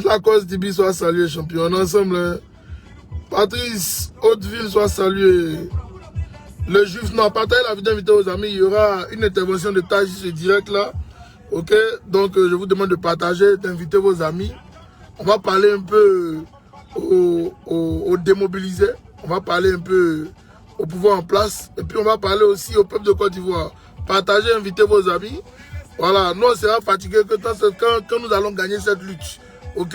Lacoste Dibi soit salué, champion. Ensemble, hein. Patrice Hauteville soit salué. Le juif, non, partagez la vidéo, invitez aux amis. Il y aura une intervention de taille sur ce direct là. Ok, donc je vous demande de partager, d'inviter vos amis. On va parler un peu aux démobilisés. On va parler un peu au pouvoir en place. Et puis on va parler aussi au peuple de Côte d'Ivoire. Partagez, invitez vos amis. Voilà, nous on sera fatigués quand nous allons gagner cette lutte. Ok,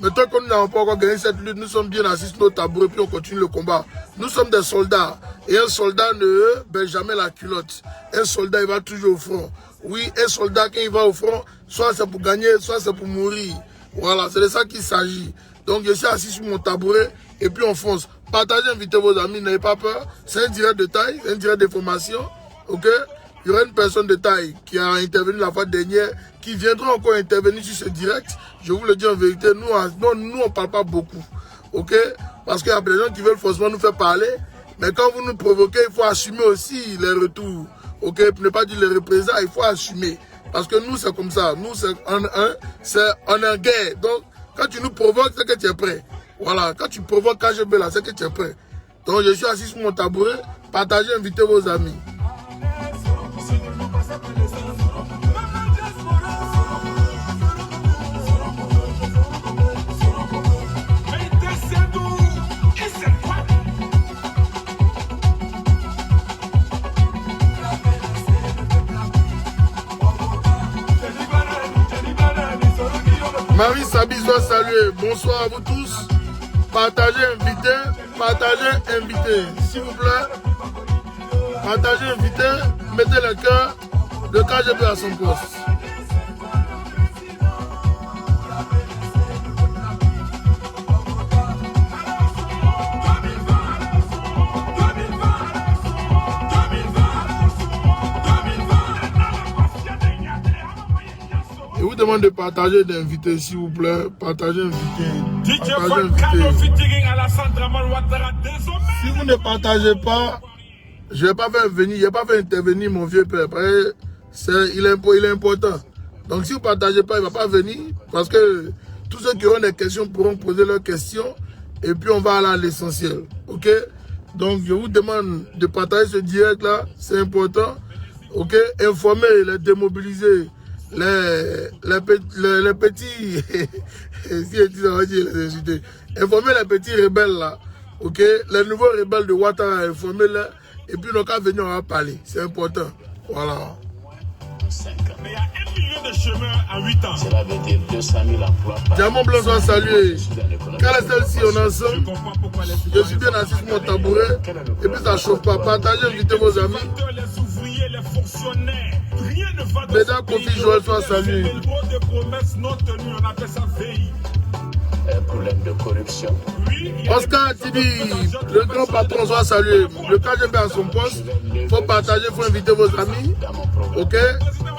mais tant que nous n'avons pas encore gagné cette lutte, nous sommes bien assis sur nos tabourets puis on continue le combat. Nous sommes des soldats. Et un soldat ne baisse jamais la culotte. Un soldat, il va toujours au front. Oui, un soldat, quand il va au front, soit c'est pour gagner, soit c'est pour mourir. Voilà, c'est de ça qu'il s'agit. Donc je suis assis sur mon tabouret et puis on fonce. Partagez, invitez vos amis, n'ayez pas peur. C'est un direct de taille, c'est un direct d'information. Ok, il y aura une personne de taille qui a intervenu la fois dernière, qui viendra encore intervenir sur ce direct. Je vous le dis en vérité, nous on ne parle pas beaucoup. Ok, parce qu'il y a des gens qui veulent forcément nous faire parler. Mais quand vous nous provoquez, il faut assumer aussi les retours. Ok, pour ne pas dire les représailles, il faut assumer. Parce que nous, c'est comme ça. Nous, c'est en guerre. Donc, quand tu nous provoques, c'est que tu es prêt. Voilà, quand tu provoques KGB là, c'est que tu es prêt. Donc, je suis assis sur mon tabouret. Partagez, invitez vos amis. Marie Sabi soit saluée. Bonsoir à vous tous. Partagez, invitez. S'il vous plaît. Partagez, invitez. Mettez le cœur de KGB à son poste. Je vous demande de partager, d'inviter, s'il vous plaît. Partagez, invitez. Si vous ne partagez pas, je ne vais pas faire venir, je ne vais pas faire intervenir mon vieux père. Il est important. Donc si vous ne partagez pas, il ne va pas venir. Parce que tous ceux qui auront des questions pourront poser leurs questions. Et puis on va aller à l'essentiel. Ok? Donc je vous demande de partager ce direct là. C'est important. Ok? Informer, les démobiliser. Les petits, informer les petits rebelles là, ok, les nouveaux rebelles de Ouattara, informer-les, et puis nos cas venir on va parler, c'est important, voilà. Mais il y a 1 million de chemins à 8 ans. Cela veut dire 200 000 emplois. Diamant Blanc soit salué. Quelle est celle-ci, on est ensemble? Je suis bien assis sur mon tabouret, et puis ça chauffe pas. Partagez, invitez vos amis. Les ouvriers, les fonctionnaires, rien ne va de Mesdames, Kofi Joël soit salué. Des promesses non tenues, on appelle ça veille. Un problème de corruption. Oscar Tibi, le grand patron soit salué. Le KGB à son poste. Il faut partager, il faut inviter vos amis. Ok?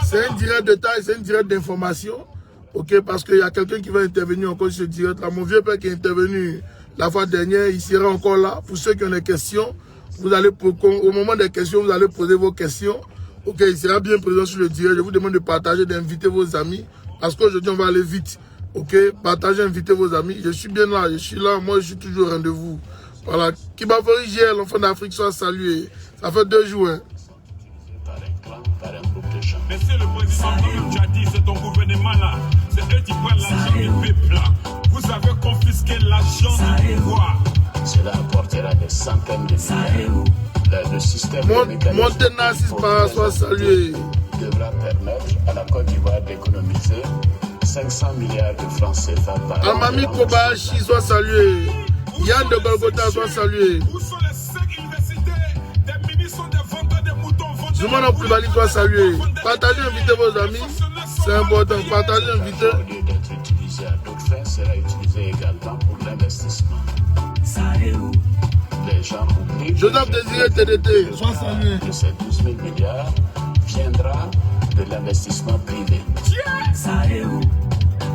C'est un direct de taille, c'est un direct d'information. Ok? Parce qu'il y a quelqu'un qui va intervenir encore sur ce direct là. Mon vieux père qui est intervenu la fois dernière, il sera encore là. Pour ceux qui ont des questions, vous allez, au moment des questions, vous allez poser vos questions. Ok? Il sera bien présent sur le direct. Je vous demande de partager, d'inviter vos amis. Parce qu'aujourd'hui, on va aller vite. Ok, partagez, invitez vos amis. Je suis bien là, je suis là, moi je suis toujours au rendez-vous. Voilà, Kibafori GL, l'enfant d'Afrique, soit salué. Ça fait 2 jours. Hein. Monsieur le président, comme tu as dit, c'est ton gouvernement là. C'est eux qui prennent l'argent du peuple là. Vous avez confisqué l'argent du pouvoir. Cela apportera des centaines de milliards. Le système Montenassis par soit salué. Devra permettre à la Côte d'Ivoire d'économiser 500 milliards de francs CFA par an. Amami Kobayashi soit salué. Yann de Golgotha soit salué. Où sont les 5 universités? Des ministres des vendeurs des moutons. Zoumana Koulibaly soit salué. Partagez, invitez vos amis. C'est important. Partagez, invitez. Au lieu d'être utilisé à d'autres fins, sera utilisé également pour l'investissement. Les gens oublient Joseph Désiré TDT, sois salué. que ces 12 000 milliards viendra de l'investissement privé.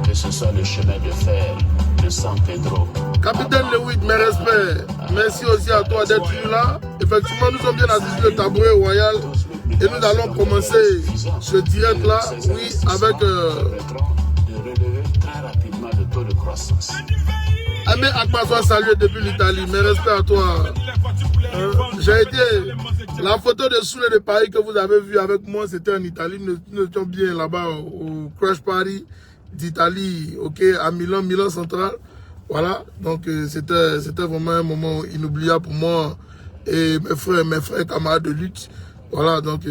Que ce soit le chemin de fer de San Pedro. Capitaine Lewitt, mes respects. Merci aussi à toi d'être venu là. Effectivement, nous sommes bien assis sur le tabouret royal. Et nous allons commencer ce direct là, oui, avec... permettront de relever très rapidement le taux de croissance. Amé Akma soit salué depuis l'Italie. Mes respects à toi. J'ai été... La photo de Soule de Paris que vous avez vue avec moi, c'était en Italie. Nous étions bien là-bas au Crash Party d'Italie, ok, à Milan, Milan Central. Voilà, donc c'était vraiment un moment inoubliable pour moi et mes frères camarades de lutte. Voilà, donc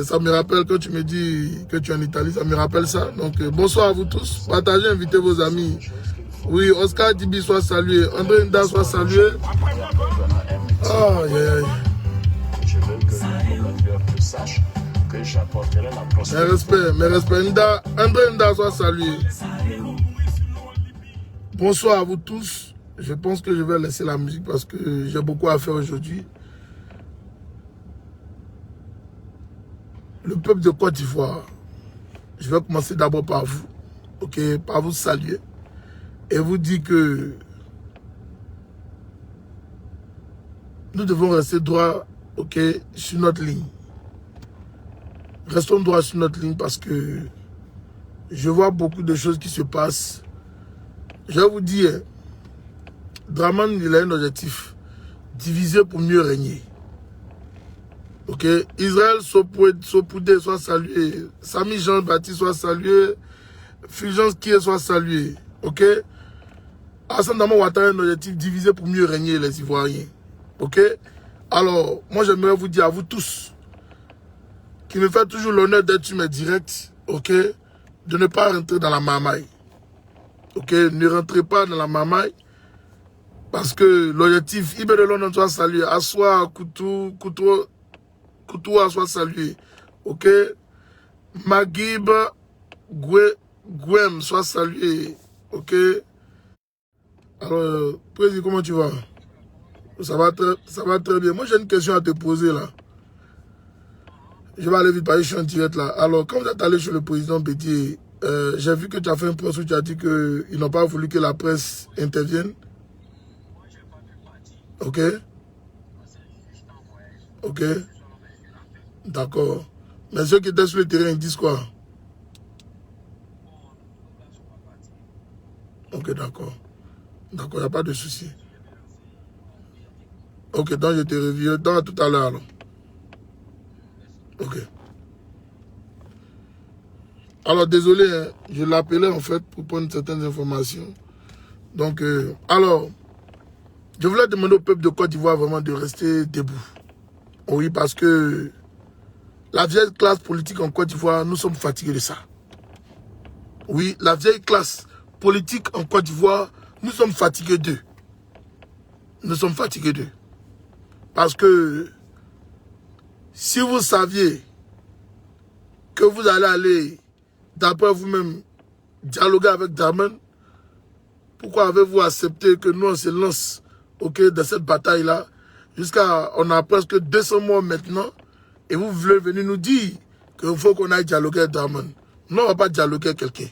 ça me rappelle, quand tu me dis que tu es en Italie, ça me rappelle ça. Donc bonsoir à vous tous, partagez, invitez vos amis. Oui, Oscar Dibi soit salué, André Nda soit salué. Oh, yeah. Je veux que nos compatriotes sachent que j'apporterai la prospérité. Mes respects, Nda, André Nda soit salué. Bonsoir à vous tous. Je pense que je vais laisser la musique parce que j'ai beaucoup à faire aujourd'hui. Le peuple de Côte d'Ivoire, je vais commencer d'abord par vous, ok, par vous saluer et vous dire que nous devons rester droit, ok, sur notre ligne. Restons droit sur notre ligne parce que je vois beaucoup de choses qui se passent. Je vais vous dire, Draman, il a un objectif, diviser pour mieux régner. Ok, Israël Sopoudé soit salué, Sami Jean-Baptiste soit salué, Fulgence Kie soit salué. Ok, Hassan Dama Ouattara a un objectif, diviser pour mieux régner les Ivoiriens. Ok, alors moi j'aimerais vous dire à vous tous, qui me fait toujours l'honneur d'être sur mes directs, ok, de ne pas rentrer dans la marmaille. Ok, ne rentrez pas dans la marmaille. Parce que l'objectif, Ibé de Londres soit salué, Assoa, Koutou soit salué. Ok, Magib, Gwem soit salué. Ok. Alors, Président, comment tu vas? Ça va très bien. Moi, j'ai une question à te poser là. Je vais aller vite parce que je suis en direct là. Alors, quand vous êtes allé chez le président Bédié, j'ai vu que tu as fait un post où tu as dit qu'ils n'ont pas voulu que la presse intervienne. Ok. Ok. D'accord. Mais ceux qui étaient sur le terrain, ils disent quoi? Ok, d'accord. D'accord, il n'y a pas de souci. Ok, donc je te reviens dans tout à l'heure. Ok. Alors, désolé, hein, je l'appelais en fait pour prendre certaines informations. Donc, alors, je voulais demander au peuple de Côte d'Ivoire vraiment de rester debout. Oui, parce que la vieille classe politique en Côte d'Ivoire, nous sommes fatigués de ça. Oui, la vieille classe politique en Côte d'Ivoire, nous sommes fatigués d'eux. Nous sommes fatigués d'eux. Parce que si vous saviez que vous allez aller, d'après vous-même, dialoguer avec Draman, pourquoi avez-vous accepté que nous on se lance de cette bataille-là, jusqu'à, on a presque 200 mois maintenant, et vous voulez venir nous dire qu'il faut qu'on aille dialoguer avec Draman. Non, on ne va pas dialoguer avec quelqu'un.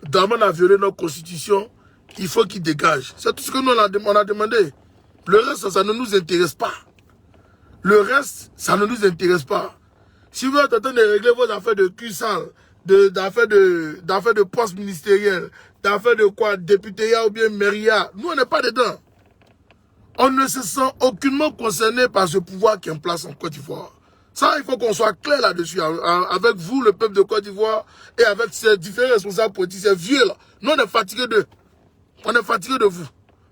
Draman a violé notre constitution, il faut qu'il dégage. C'est tout ce que nous on a demandé. Le reste, ça ne nous intéresse pas. Le reste, ça ne nous intéresse pas. Si vous êtes en train de régler vos affaires de cul sale, d'affaires de poste ministériel, d'affaires de quoi, député ou bien mairia, nous on n'est pas dedans. On ne se sent aucunement concerné par ce pouvoir qui est en place en Côte d'Ivoire. Ça, il faut qu'on soit clair là-dessus, avec vous, le peuple de Côte d'Ivoire, et avec ces différents responsables politiques, ces vieux là. Nous on est fatigués d'eux. On est fatigués de vous.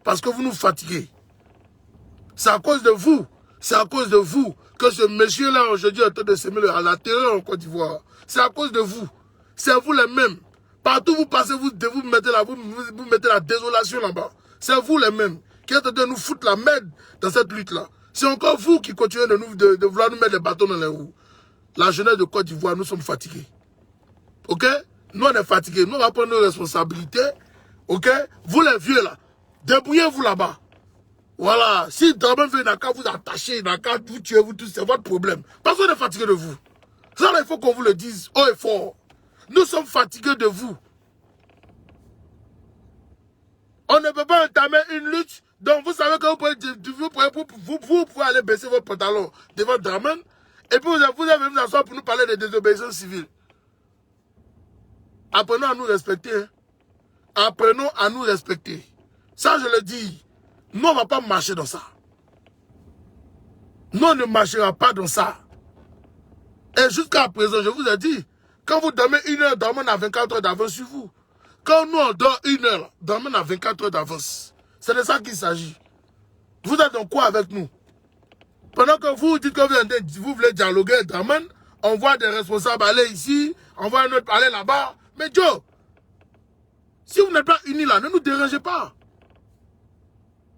Parce que vous nous fatiguez. C'est à cause de vous. C'est à cause de vous que ce monsieur-là, aujourd'hui, est en train de semer la terreur en Côte d'Ivoire. C'est à cause de vous. C'est vous les mêmes. Partout où vous passez, vous mettez la désolation là-bas. C'est vous les mêmes qui êtes en train de nous foutre la merde dans cette lutte-là. C'est encore vous qui continuez de vouloir nous mettre des bâtons dans les roues. La jeunesse de Côte d'Ivoire, nous sommes fatigués. Ok? Nous, on est fatigués. Nous, on va prendre nos responsabilités. Ok? Vous les vieux là, Débrouillez-vous là-bas. Voilà. Si Dramane veut, n'a qu'à vous attacher, n'a qu'à vous tuer, vous tous, c'est votre problème. Parce qu'on est fatigué de vous. Ça, là, il faut qu'on vous le dise haut et fort. Nous sommes fatigués de vous. On ne peut pas entamer une lutte. Donc, vous savez que vous pouvez aller baisser vos pantalons devant Dramane. Et puis, vous avez venu s'asseoir pour nous parler de désobéissance civile. Apprenons à nous respecter. Hein. Apprenons à nous respecter. Ça, je le dis. Nous, on ne va pas marcher dans ça. Nous, on ne marchera pas dans ça. Et jusqu'à présent, je vous ai dit, quand vous dormez 1 heure, Dramane a 24 heures d'avance sur vous. Quand nous, on dort 1 heure, Dramane a 24 heures d'avance. C'est de ça qu'il s'agit. Vous êtes en quoi avec nous? Pendant que vous dites que vous voulez dialoguer, Dramane, on voit des responsables aller ici, on voit un autre aller là-bas. Mais Joe, si vous n'êtes pas unis là, ne nous dérangez pas.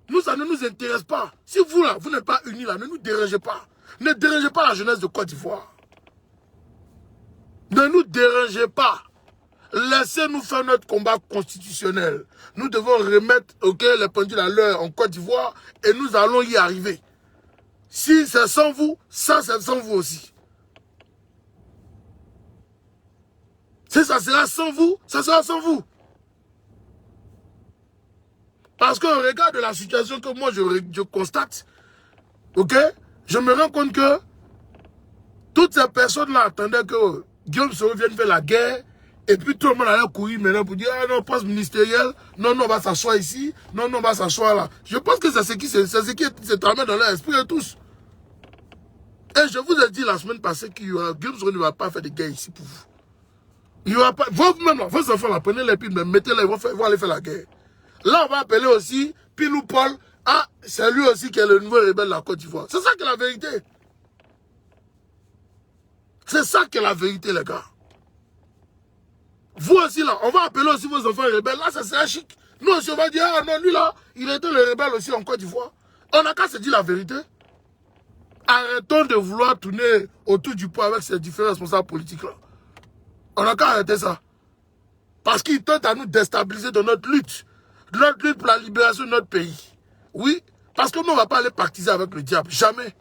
Nous, ça ne nous intéresse pas. Si vous, là, vous n'êtes pas unis là, ne nous dérangez pas. Ne dérangez pas la jeunesse de Côte d'Ivoire. Ne nous dérangez pas. Laissez-nous faire notre combat constitutionnel. Nous devons remettre les pendules à l'heure en Côte d'Ivoire et nous allons y arriver. Si c'est sans vous, ça c'est sans vous aussi. Si ça sera sans vous, ça sera sans vous. Parce qu'au regard de la situation que moi je constate, je me rends compte que toutes ces personnes-là attendaient que Guillaume Soro vienne faire la guerre, et puis tout le monde allait courir maintenant pour dire « Ah non, poste ministériel, non, non, on va s'asseoir ici, non, non, on va s'asseoir là. » Je pense que c'est ce qui se tramait dans leur esprit de tous. Et je vous ai dit la semaine passée qu'il y aura, Guillaume Soro ne va pas faire de guerre ici pour vous. Il n'y aura pas, vous-même, vos enfants, là, prenez-les, puis mettez-les, ils vont aller faire la guerre. Là, on va appeler aussi Pilou Paul. Ah, c'est lui aussi qui est le nouveau rebelle de la Côte d'Ivoire. C'est ça qui est la vérité. C'est ça qui est la vérité, les gars. Vous aussi, là, on va appeler aussi vos enfants rebelles. Là, ça sera chic. Nous aussi, on va dire, ah non, lui, là, il était le rebelle aussi en Côte d'Ivoire. On n'a qu'à se dire la vérité. Arrêtons de vouloir tourner autour du pot avec ces différents responsables politiques-là. On n'a qu'à arrêter ça. Parce qu'ils tentent à nous déstabiliser dans notre lutte. Notre lutte pour la libération de notre pays. Oui, parce que nous, on ne va pas aller partiser avec le diable. Jamais.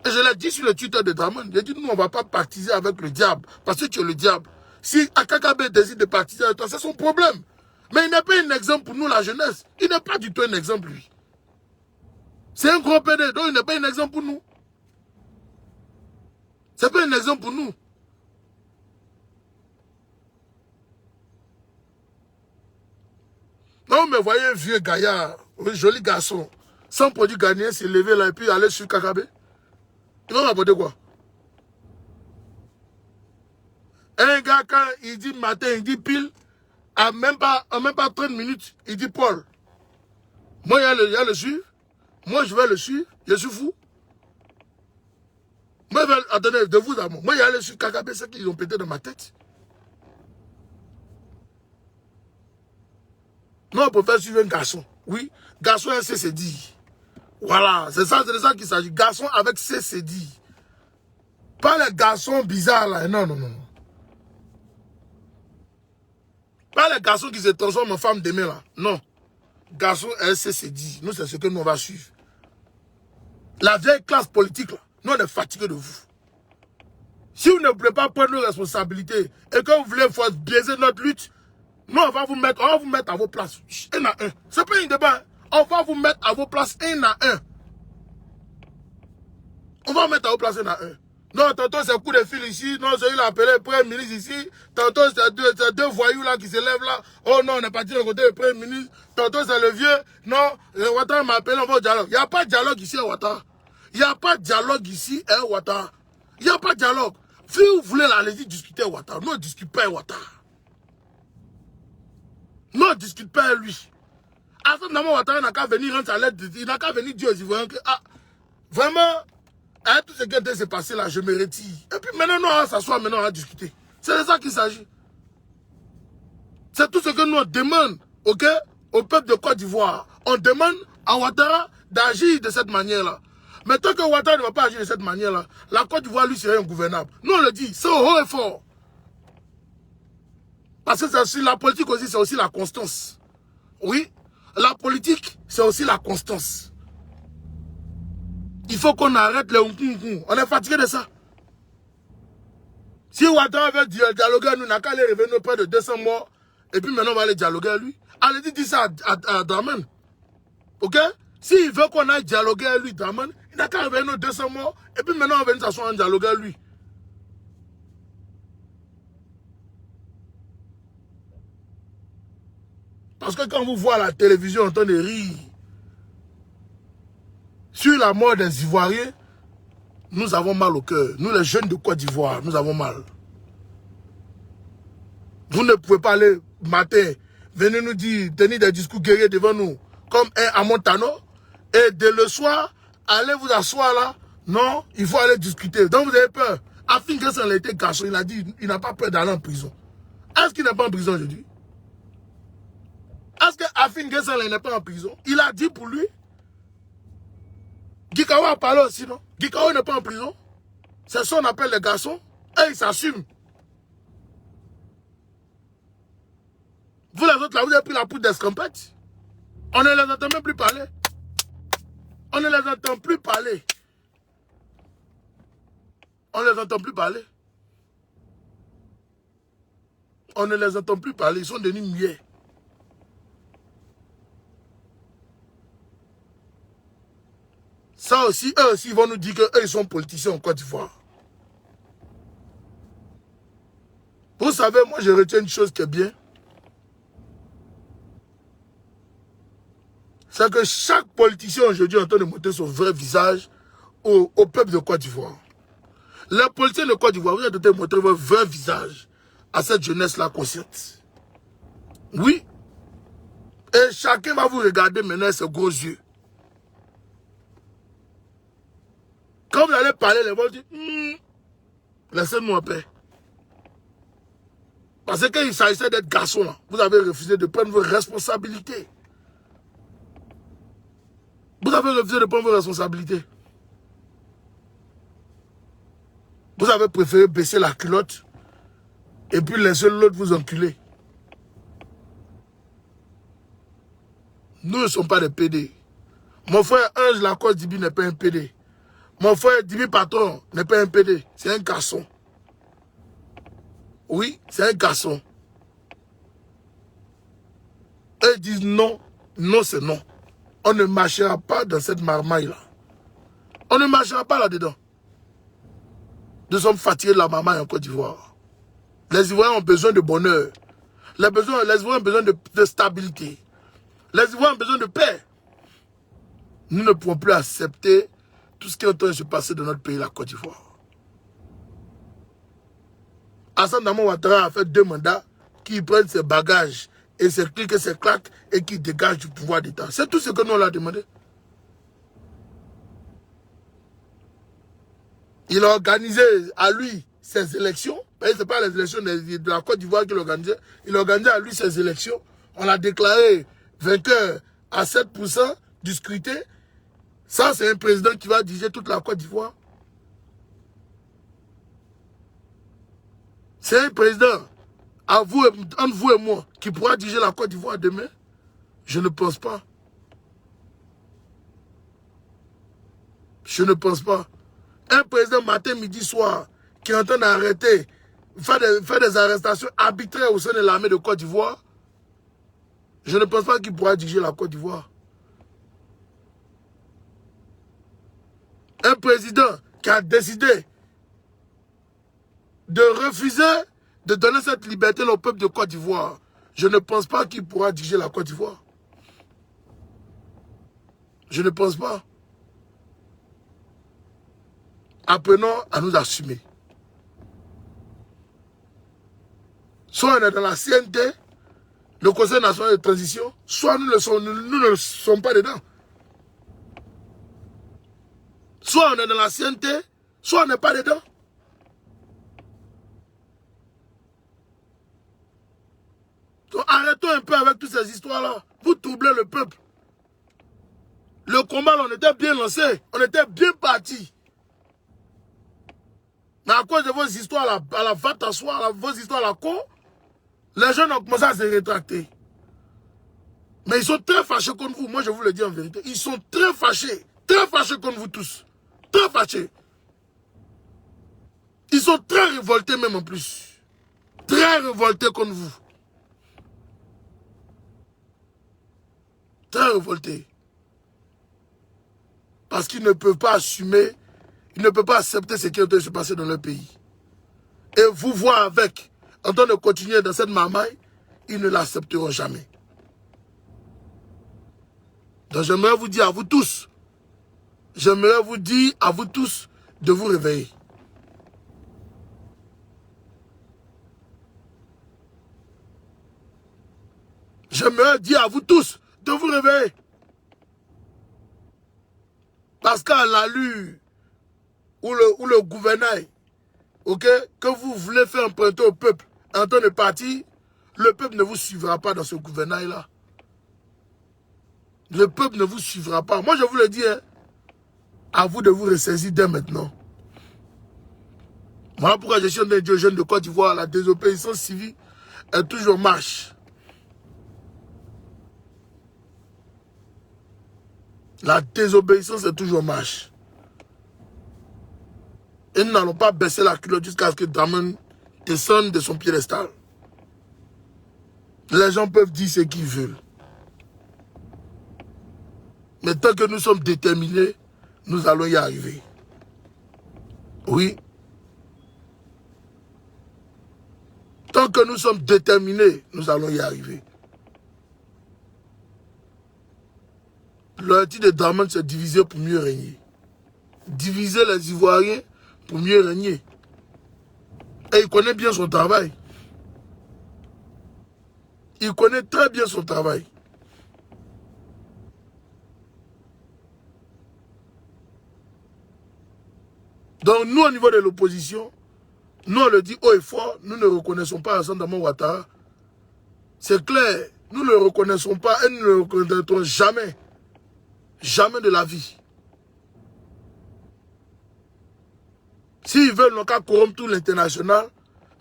Et je l'ai dit sur le Twitter de Dramane. J'ai dit, nous, on ne va pas partiser avec le diable. Parce que tu es le diable. Si Akakabe décide de partiser avec toi, c'est son problème. Mais il n'est pas un exemple pour nous, la jeunesse. Il n'est pas du tout un exemple, lui. C'est un gros PD, donc il n'est pas un exemple pour nous. C'est pas un exemple pour nous. Non, mais voyez un vieux gaillard, un joli garçon, sans produit gagné, s'est levé là et puis aller sur Kakabe. Il va m'apporter quoi? Un gars, quand il dit matin, il dit pile, en même pas 30 minutes, il dit Paul. Moi, il y a le suivre. Moi, je vais le suivre. Je suis fou. Moi, attendez, de vous à moi. Moi, il y a le suivre Kakabe, c'est qu'ils ont pété dans ma tête. Non, on peut faire suivre un garçon. Oui, garçon et CCD. Voilà, c'est ça qu'il s'agit. Garçon avec CCD. Pas les garçons bizarres là. Non, non, non. Pas les garçons qui se transforment en femmes demain là. Non. Garçon et CCD. Nous, c'est ce que nous on va suivre. La vieille classe politique là. Nous, on est fatigués de vous. Si vous ne voulez pas prendre nos responsabilités et que vous voulez biaiser notre lutte, nous, on va vous mettre à vos places. Un à un. C'est pas un débat. On va vous mettre à vos places un à un. On va mettre à vos places un à un. Non, tantôt c'est coup de fil ici. Non, celui là appelé le Premier ministre ici. Tantôt c'est deux voyous là qui se lèvent là. Oh non, on est parti de côté du Premier ministre. Tantôt c'est le vieux. Non, le Ouattara m'a appelé, on va au dialogue. Il n'y a pas de dialogue ici à Ouattara. Il n'y a pas de dialogue ici à Ouattara. Il n'y a pas de dialogue. Si vous voulez aller discuter à Ouattara, nous on ne discute pas à Ouattara. Non, on ne discute pas à lui. Avant d'abord, Ouattara n'a qu'à venir rendre sa lettre. Il n'a qu'à venir dire aux Ivoiriens que, ah, vraiment, avec tout ce qui s'est passé là, je me retire. Et puis maintenant, on va s'asseoir, maintenant on va discuter. C'est de ça qu'il s'agit. C'est tout ce que nous on demande, ok, au peuple de Côte d'Ivoire. On demande à Ouattara d'agir de cette manière-là. Mais tant que Ouattara ne va pas agir de cette manière-là, la Côte d'Ivoire, lui, serait ingouvernable. Nous, on le dit, c'est au haut et fort. Parce que la politique aussi, c'est aussi la constance. Oui, La politique, c'est aussi la constance. Il faut qu'on arrête les hum. On est fatigué de ça. Si Ouattara veut dialoguer à nous, n'a qu'à aller revenir près de 200 morts, et puis maintenant on va aller dialoguer à lui. Allez, dis ça à Draman. Ok? S'il veut qu'on aille dialoguer à lui, Draman, il n'a qu'à revenir 200 morts, et puis maintenant on va venir s'asseoir en dialoguer à lui. Parce que quand vous voyez à la télévision en train de rire sur la mort des Ivoiriens, nous avons mal au cœur. Nous, les jeunes de Côte d'Ivoire, nous avons mal. Vous ne pouvez pas aller matin, venir nous dire, tenir des discours guerriers devant nous, comme un à Montano, et dès le soir, allez vous asseoir là. Non, il faut aller discuter. Donc vous avez peur. Afin que ça a été garçon, il a dit, il n'a pas peur d'aller en prison. Est-ce qu'il n'est pas en prison aujourd'hui? Est-ce que Afin Guessin n'est pas en prison? Il a dit pour lui. Gikawa a parlé aussi, non? Gikawa n'est pas en prison. C'est ça qu'on appelle les garçons. Et ils s'assument. Vous les autres là, vous avez pris la poudre d'escampette. On ne les entend même plus parler. On ne les entend plus parler. On ne les entend plus parler. On ne les entend plus parler. Ils sont devenus muets. Ça aussi, eux aussi, ils vont nous dire qu'eux, ils sont politiciens en Côte d'Ivoire. Vous savez, moi, je retiens une chose qui est bien. C'est que chaque politicien aujourd'hui est en train de montrer son vrai visage au peuple de Côte d'Ivoire. Les politiciens de Côte d'Ivoire, vous êtes en train de montrer votre vrai visage à cette jeunesse-là consciente. Oui. Et chacun va vous regarder maintenant avec ses gros yeux. Quand vous allez parler, les gens vont dire, laissez-nous en paix. Parce que qu'il s'agissait d'être garçon, là, vous avez refusé de prendre vos responsabilités. Vous avez refusé de prendre vos responsabilités. Vous avez préféré baisser la culotte et puis laisser l'autre vous enculer. Nous ne sommes pas des PD. Mon frère Ange Lacoste Dibi n'est pas un PD. Mon frère Dibi Patron n'est pas un PD. C'est un garçon. Oui, c'est un garçon. Et ils disent non. Non, c'est non. On ne marchera pas dans cette marmaille-là. On ne marchera pas là-dedans. Nous sommes fatigués de la marmaille en Côte d'Ivoire. Les Ivoiriens ont besoin de bonheur. Les Ivoiriens ont besoin de stabilité. Les Ivoiriens ont besoin de paix. Nous ne pouvons plus accepter tout ce qui est en train de se passer dans notre pays, la Côte d'Ivoire. Assane Damo Ouattara a fait 2 mandats, qui prennent ses bagages et ses clics et ses claques et qui dégagent du pouvoir d'État. C'est tout ce que nous on l'a demandé. Il a organisé à lui ses élections. Ce n'est pas les élections de la Côte d'Ivoire qu'il a organisé. Il a organisé à lui ses élections. On l'a déclaré vainqueur à 7% du scrutin. Ça, c'est un président qui va diriger toute la Côte d'Ivoire. C'est un président, entre vous et moi, qui pourra diriger la Côte d'Ivoire demain? Je ne pense pas. Je ne pense pas. Un président matin, midi, soir, qui est en train d'arrêter, faire des arrestations arbitraires au sein de l'armée de Côte d'Ivoire, je ne pense pas qu'il pourra diriger la Côte d'Ivoire. Un président qui a décidé de refuser de donner cette liberté au peuple de Côte d'Ivoire, je ne pense pas qu'il pourra diriger la Côte d'Ivoire. Je ne pense pas. Apprenons à nous assumer. Soit on est dans la CNT, le Conseil national de transition, soit nous ne sommes pas dedans. Soit on est dans la CNT, soit on n'est pas dedans. Donc arrêtons un peu avec toutes ces histoires-là. Vous troublez le peuple. Le combat, on était bien lancé. On était bien parti. Mais à cause de vos histoires à la va t'asseoir, vos histoires à la con, les jeunes ont commencé à se rétracter. Mais ils sont très fâchés contre vous. Moi, je vous le dis en vérité. Ils sont très fâchés contre vous tous. Très fâchés. Ils sont très révoltés même en plus. Très révoltés contre vous. Très révoltés. Parce qu'ils ne peuvent pas assumer, ils ne peuvent pas accepter ce qui est en train de se passer dans leur pays. Et vous voir avec, en train de continuer dans cette marmaille, ils ne l'accepteront jamais. Donc j'aimerais vous dire à vous tous, de vous réveiller. J'aimerais dire à vous tous de vous réveiller. Parce qu'à l'allure ou le gouvernail, ok, que vous voulez faire emprunter au peuple en train de partir, le peuple ne vous suivra pas dans ce gouvernail-là. Le peuple ne vous suivra pas. Moi, je vous le dis, hein, à vous de vous ressaisir dès maintenant. Voilà pourquoi je suis un des jeunes de Côte d'Ivoire. La désobéissance civile est toujours marche. La désobéissance est toujours marche. Et nous n'allons pas baisser la culotte jusqu'à ce que Dramane descende de son piédestal. Les gens peuvent dire ce qu'ils veulent. Mais tant que nous sommes déterminés, nous allons y arriver. Oui. Tant que nous sommes déterminés, nous allons y arriver. L'objectif de Dramane, c'est diviser pour mieux régner. Diviser les Ivoiriens pour mieux régner. Et il connaît bien son travail. Il connaît très bien son travail. Donc nous, au niveau de l'opposition, nous on le dit haut et fort, nous ne reconnaissons pas Alassane Dramane Ouattara. C'est clair, nous ne le reconnaissons pas et nous ne le reconnaîtrons jamais. Jamais de la vie. S'ils veulent, n'ont qu'à corrompre tout l'international,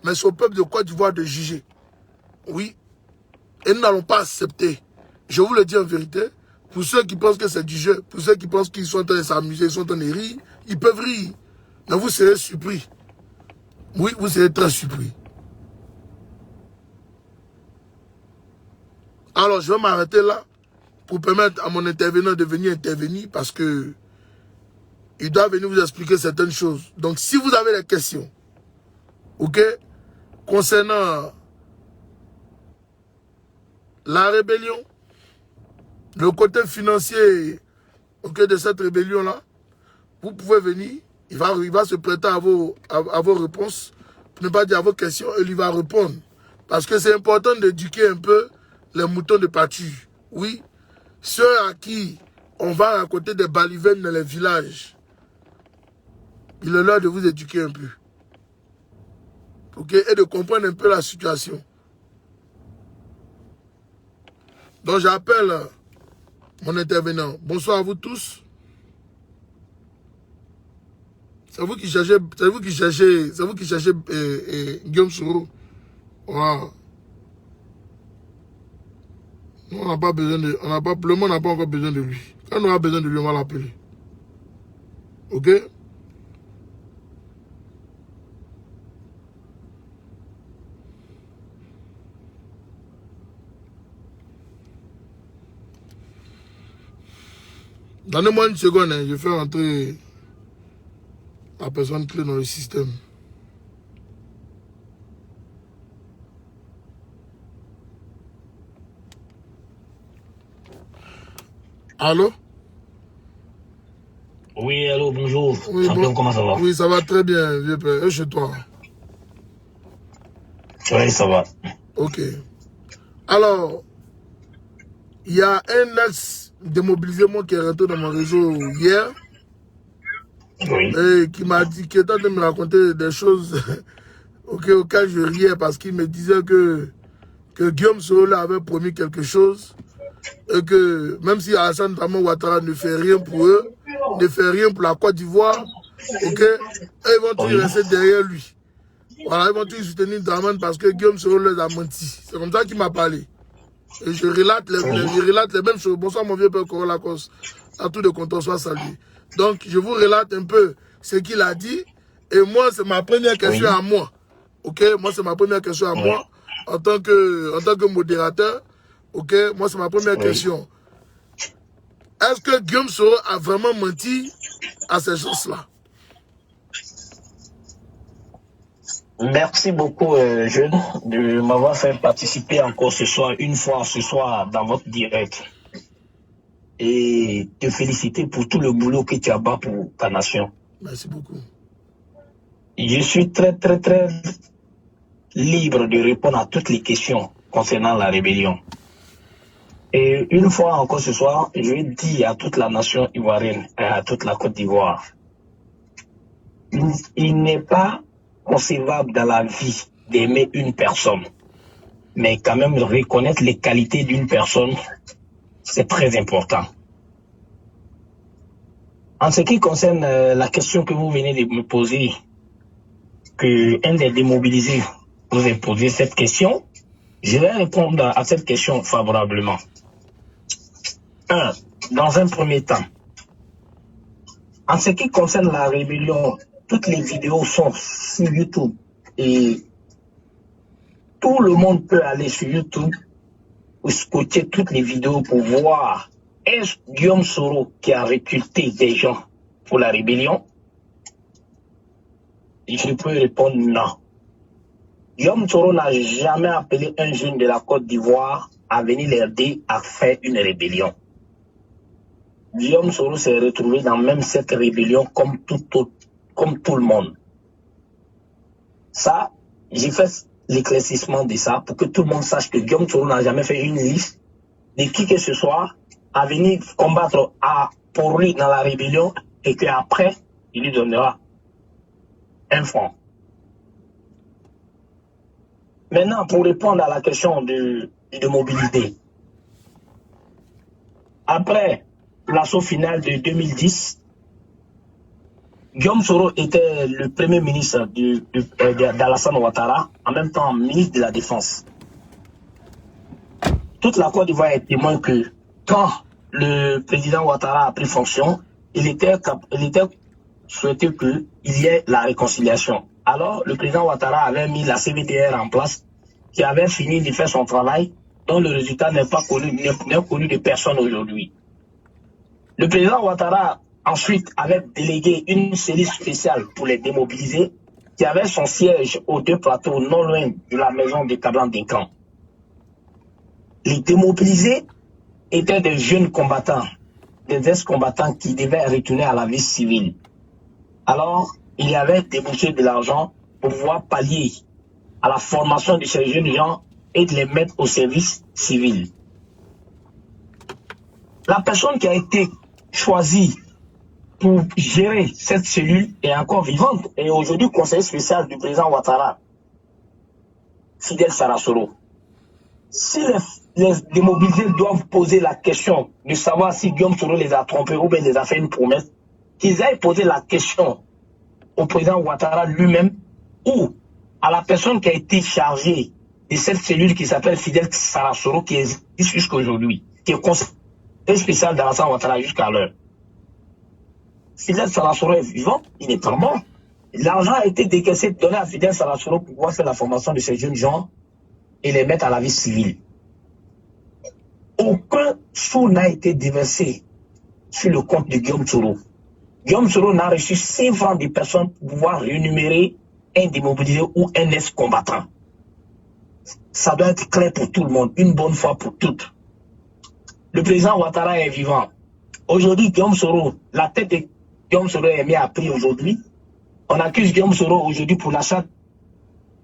mais c'est au peuple de Côte d'Ivoire de juger. Oui. Et nous n'allons pas accepter. Je vous le dis en vérité, pour ceux qui pensent que c'est du jeu, pour ceux qui pensent qu'ils sont en train de s'amuser, ils sont en train de rire, ils peuvent rire. Mais vous serez surpris. Oui, vous serez très surpris. Alors, je vais m'arrêter là pour permettre à mon intervenant de venir intervenir parce que il doit venir vous expliquer certaines choses. Donc, si vous avez des questions, ok, concernant la rébellion, le côté financier, ok, de cette rébellion-là, vous pouvez venir. Il va se prêter à vos réponses, pour ne pas dire à vos questions, et il va répondre. Parce que c'est important d'éduquer un peu les moutons de pâture. Oui, ceux à qui on va raconter des balivernes dans les villages, il est l'heure de vous éduquer un peu. Ok, et de comprendre un peu la situation. Donc j'appelle mon intervenant. Bonsoir à vous tous. C'est vous qui cherchez Guillaume Soro. Wow. Nous, on n'a pas besoin de, le monde n'a pas encore besoin de lui. Quand on aura besoin de lui, on va l'appeler. Ok? Donnez-moi une seconde, hein, je vais rentrer la personne clé dans le système. Allô? Oui, allô, bonjour. Oui, Champion, comment ça va? Oui, ça va très bien, vieux père. Et chez toi? Oui, ça va. Ok. Alors, il y a un ex-démobilisement qui est rentré dans mon réseau hier. Oui. Et qui m'a dit, qui était en train de me raconter des choses auxquelles je riais parce qu'il me disait que Guillaume Soro avait promis quelque chose et que même si Alassane Dramane Ouattara ne fait rien pour eux, ne fait rien pour la Côte d'Ivoire, ok, ils vont tous rester derrière lui. Voilà, ils vont tous soutenir Dramane parce que Guillaume Soro les a menti. C'est comme ça qu'il m'a parlé. Et je relate les mêmes choses. Bonsoir mon vieux père Corolakos. À tout de content, soit salué. Donc, je vous relate un peu ce qu'il a dit. Et moi, c'est ma première question à moi. Ok? Moi, c'est ma première question à moi. En tant que modérateur. Ok? Moi, c'est ma première question. Est-ce que Guillaume Soro a vraiment menti à ces gens-là? Merci beaucoup, jeune, de m'avoir fait participer encore une fois ce soir dans votre direct. Et te féliciter pour tout le boulot que tu as bas pour ta nation. Merci beaucoup. Je suis très, très, très libre de répondre à toutes les questions concernant la rébellion. Et une fois encore ce soir, je dis à toute la nation ivoirienne et à toute la Côte d'Ivoire, il n'est pas concevable dans la vie d'aimer une personne, mais quand même reconnaître les qualités d'une personne, c'est très important. En ce qui concerne la question que vous venez de me poser, qu'un des démobilisés vous a posé cette question, je vais répondre à cette question favorablement. Dans un premier temps, en ce qui concerne la rébellion, toutes les vidéos sont sur YouTube et tout le monde peut aller sur YouTube ou scotcher toutes les vidéos pour voir est-ce Guillaume Soro qui a recruté des gens pour la rébellion? Je peux répondre non. Guillaume Soro n'a jamais appelé un jeune de la Côte d'Ivoire à venir l'aider à faire une rébellion. Guillaume Soro s'est retrouvé dans même cette rébellion comme tout le monde. Ça, j'ai fait l'éclaircissement de ça pour que tout le monde sache que Guillaume Soro n'a jamais fait une liste de qui que ce soit à venir combattre pour lui dans la rébellion et qu'après, il lui donnera un franc. Maintenant, pour répondre à la question de mobilité, après l'assaut final de 2010, Guillaume Soro était le premier ministre d'Alassane Ouattara, en même temps ministre de la Défense. Toute la Côte d'Ivoire est témoin que quand le président Ouattara a pris fonction, il était souhaité qu'il y ait la réconciliation. Alors, le président Ouattara avait mis la CVDR en place, qui avait fini de faire son travail, dont le résultat n'est connu de personne aujourd'hui. Le président Ouattara ensuite avait délégué une cellule spéciale pour les démobiliser, qui avait son siège aux 2 plateaux non loin de la maison de Kablan Dinkan. Les démobilisés étaient des jeunes combattants, des ex-combattants qui devaient retourner à la vie civile. Alors, il y avait débouché de l'argent pour pouvoir pallier à la formation de ces jeunes gens et de les mettre au service civil. La personne qui a été choisie pour gérer cette cellule est encore vivante et aujourd'hui conseiller spécial du président Ouattara, Fidel Sarasoro. Si les démobilisés doivent poser la question de savoir si Guillaume Soro les a trompés ou bien les a fait une promesse, qu'ils aillent poser la question au président Ouattara lui-même ou à la personne qui a été chargée de cette cellule qui s'appelle Fidel Sarasoro, qui existe jusqu'à aujourd'hui, qui est conseiller spécial d'Alassane Ouattara jusqu'à l'heure. Fidel Sarasoro est vivant, il n'est pas mort. L'argent a été décaissé, donné à Fidel Sarasoro pour pouvoir faire la formation de ces jeunes gens et les mettre à la vie civile. Aucun sou n'a été déversé sur le compte de Guillaume Soro. Guillaume Soro n'a reçu 6 francs de personnes pour pouvoir rémunérer un démobilisé ou un ex-combattant. Ça doit être clair pour tout le monde, une bonne fois pour toutes. Le président Ouattara est vivant. Aujourd'hui, Guillaume Soro, la tête de Guillaume Soro est mise à prix aujourd'hui. On accuse Guillaume Soro aujourd'hui pour l'achat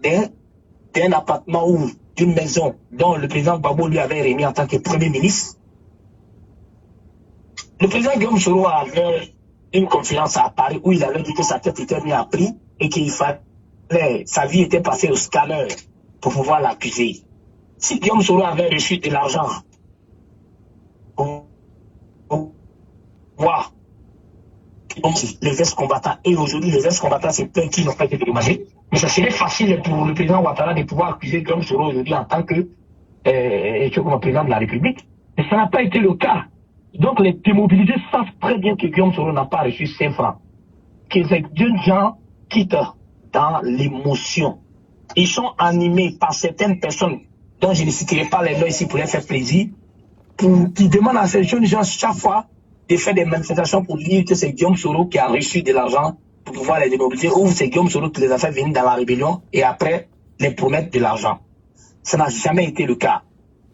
d'un appartement ou d'une maison dont le président Gbagbo lui avait remis en tant que premier ministre. Le président Guillaume Soro avait une conférence à Paris où il avait dit que sa tête était mise à prix et qu'il fallait, sa vie était passée au scanner pour pouvoir l'accuser. Si Guillaume Soro avait reçu de l'argent pour voir les ex-combattants, et aujourd'hui les ex-combattants c'est plein qui n'ont pas été dédommagés, mais ça serait facile pour le président Ouattara de pouvoir accuser Guillaume Soro aujourd'hui en tant que président de la République. Et ça n'a pas été le cas. Donc les démobilisés savent très bien que Guillaume Soro n'a pas reçu 5 francs. Que ces jeunes gens quittent dans l'émotion. Ils sont animés par certaines personnes dont je ne citerai pas les noms ici pour les faire plaisir, qui demandent à ces jeunes gens chaque fois de faire des manifestations pour dire que c'est Guillaume Soro qui a reçu de l'argent pour pouvoir les démobiliser, ou c'est Guillaume Soro qui les a fait venir dans la rébellion et après les promettre de l'argent. Ça n'a jamais été le cas.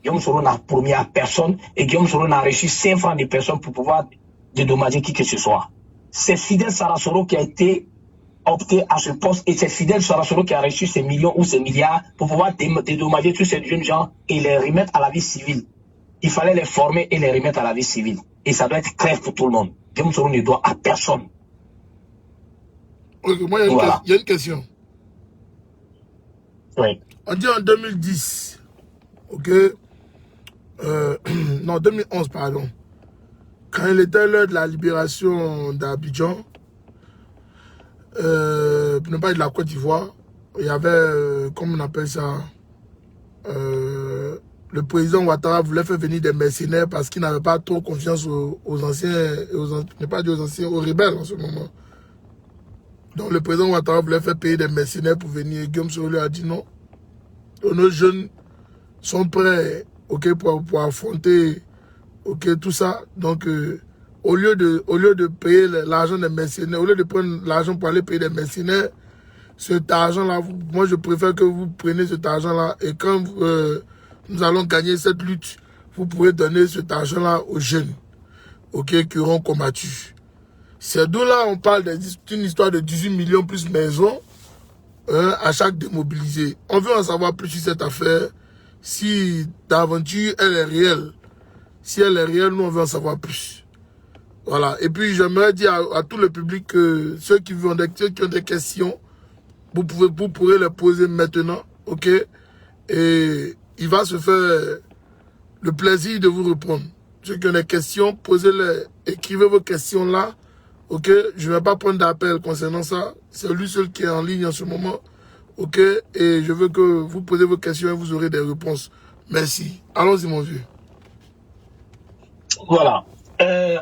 Guillaume Soro n'a promis à personne et Guillaume Soro n'a reçu 5 francs de personnes pour pouvoir dédommager qui que ce soit. C'est Fidel Sarasoro qui a été opté à ce poste et c'est Fidel Sarasoro qui a reçu ces millions ou ces milliards pour pouvoir dédommager tous ces jeunes gens et les remettre à la vie civile. Il fallait les former et les remettre à la vie civile. Et ça doit être clair pour tout le monde. Guillaume Soro ne doit à personne. Ok, moi, il y a une question. Oui. On dit en 2010, ok, non, 2011, pardon, quand il était l'heure de la libération d'Abidjan, pour ne pas dire de la Côte d'Ivoire, il y avait, comment on appelle ça, le président Ouattara voulait faire venir des mercenaires parce qu'il n'avait pas trop confiance aux anciens, ne pas dire aux anciens, aux rebelles en ce moment. Donc le président Ouattara voulait faire payer des mercenaires pour venir. Guillaume Soro lui a dit non. Nos jeunes sont prêts, ok, pour affronter, ok, tout ça. Donc au lieu de payer l'argent des mercenaires, au lieu de prendre l'argent pour aller payer des mercenaires, cet argent-là, moi je préfère que vous preniez cet argent-là et quand nous allons gagner cette lutte, vous pourrez donner cet argent-là aux jeunes, ok, qui auront combattu. C'est d'où là on parle d'une histoire de 18 millions plus maisons à chaque démobilisé. On veut en savoir plus sur cette affaire, si d'aventure elle est réelle. Si elle est réelle, nous on veut en savoir plus. Voilà. Et puis j'aimerais dire à tout le public que ceux qui ont des questions, vous pourrez les poser maintenant, ok? Et il va se faire le plaisir de vous répondre. Ceux qui ont des questions, posez-les, écrivez vos questions là, ok? Je ne vais pas prendre d'appel concernant ça. C'est lui seul qui est en ligne en ce moment, ok? Et je veux que vous posez vos questions et vous aurez des réponses. Merci. Allons-y, mon vieux. Voilà.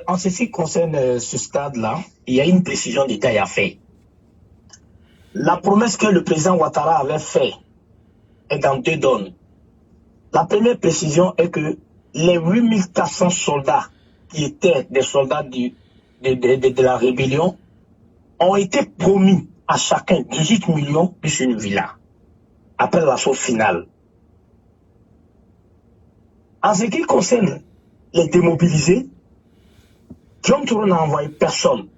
En ce qui concerne ce stade-là, il y a une précision de taille à faire. La promesse que le président Ouattara avait faite est dans 2 donnes. La première précision est que les 8400 soldats qui étaient des soldats de la rébellion ont été promis à chacun 18 millions plus une villa après l'assaut final. En ce qui concerne les démobilisés, Guillaume Soro n'a envoyé personne.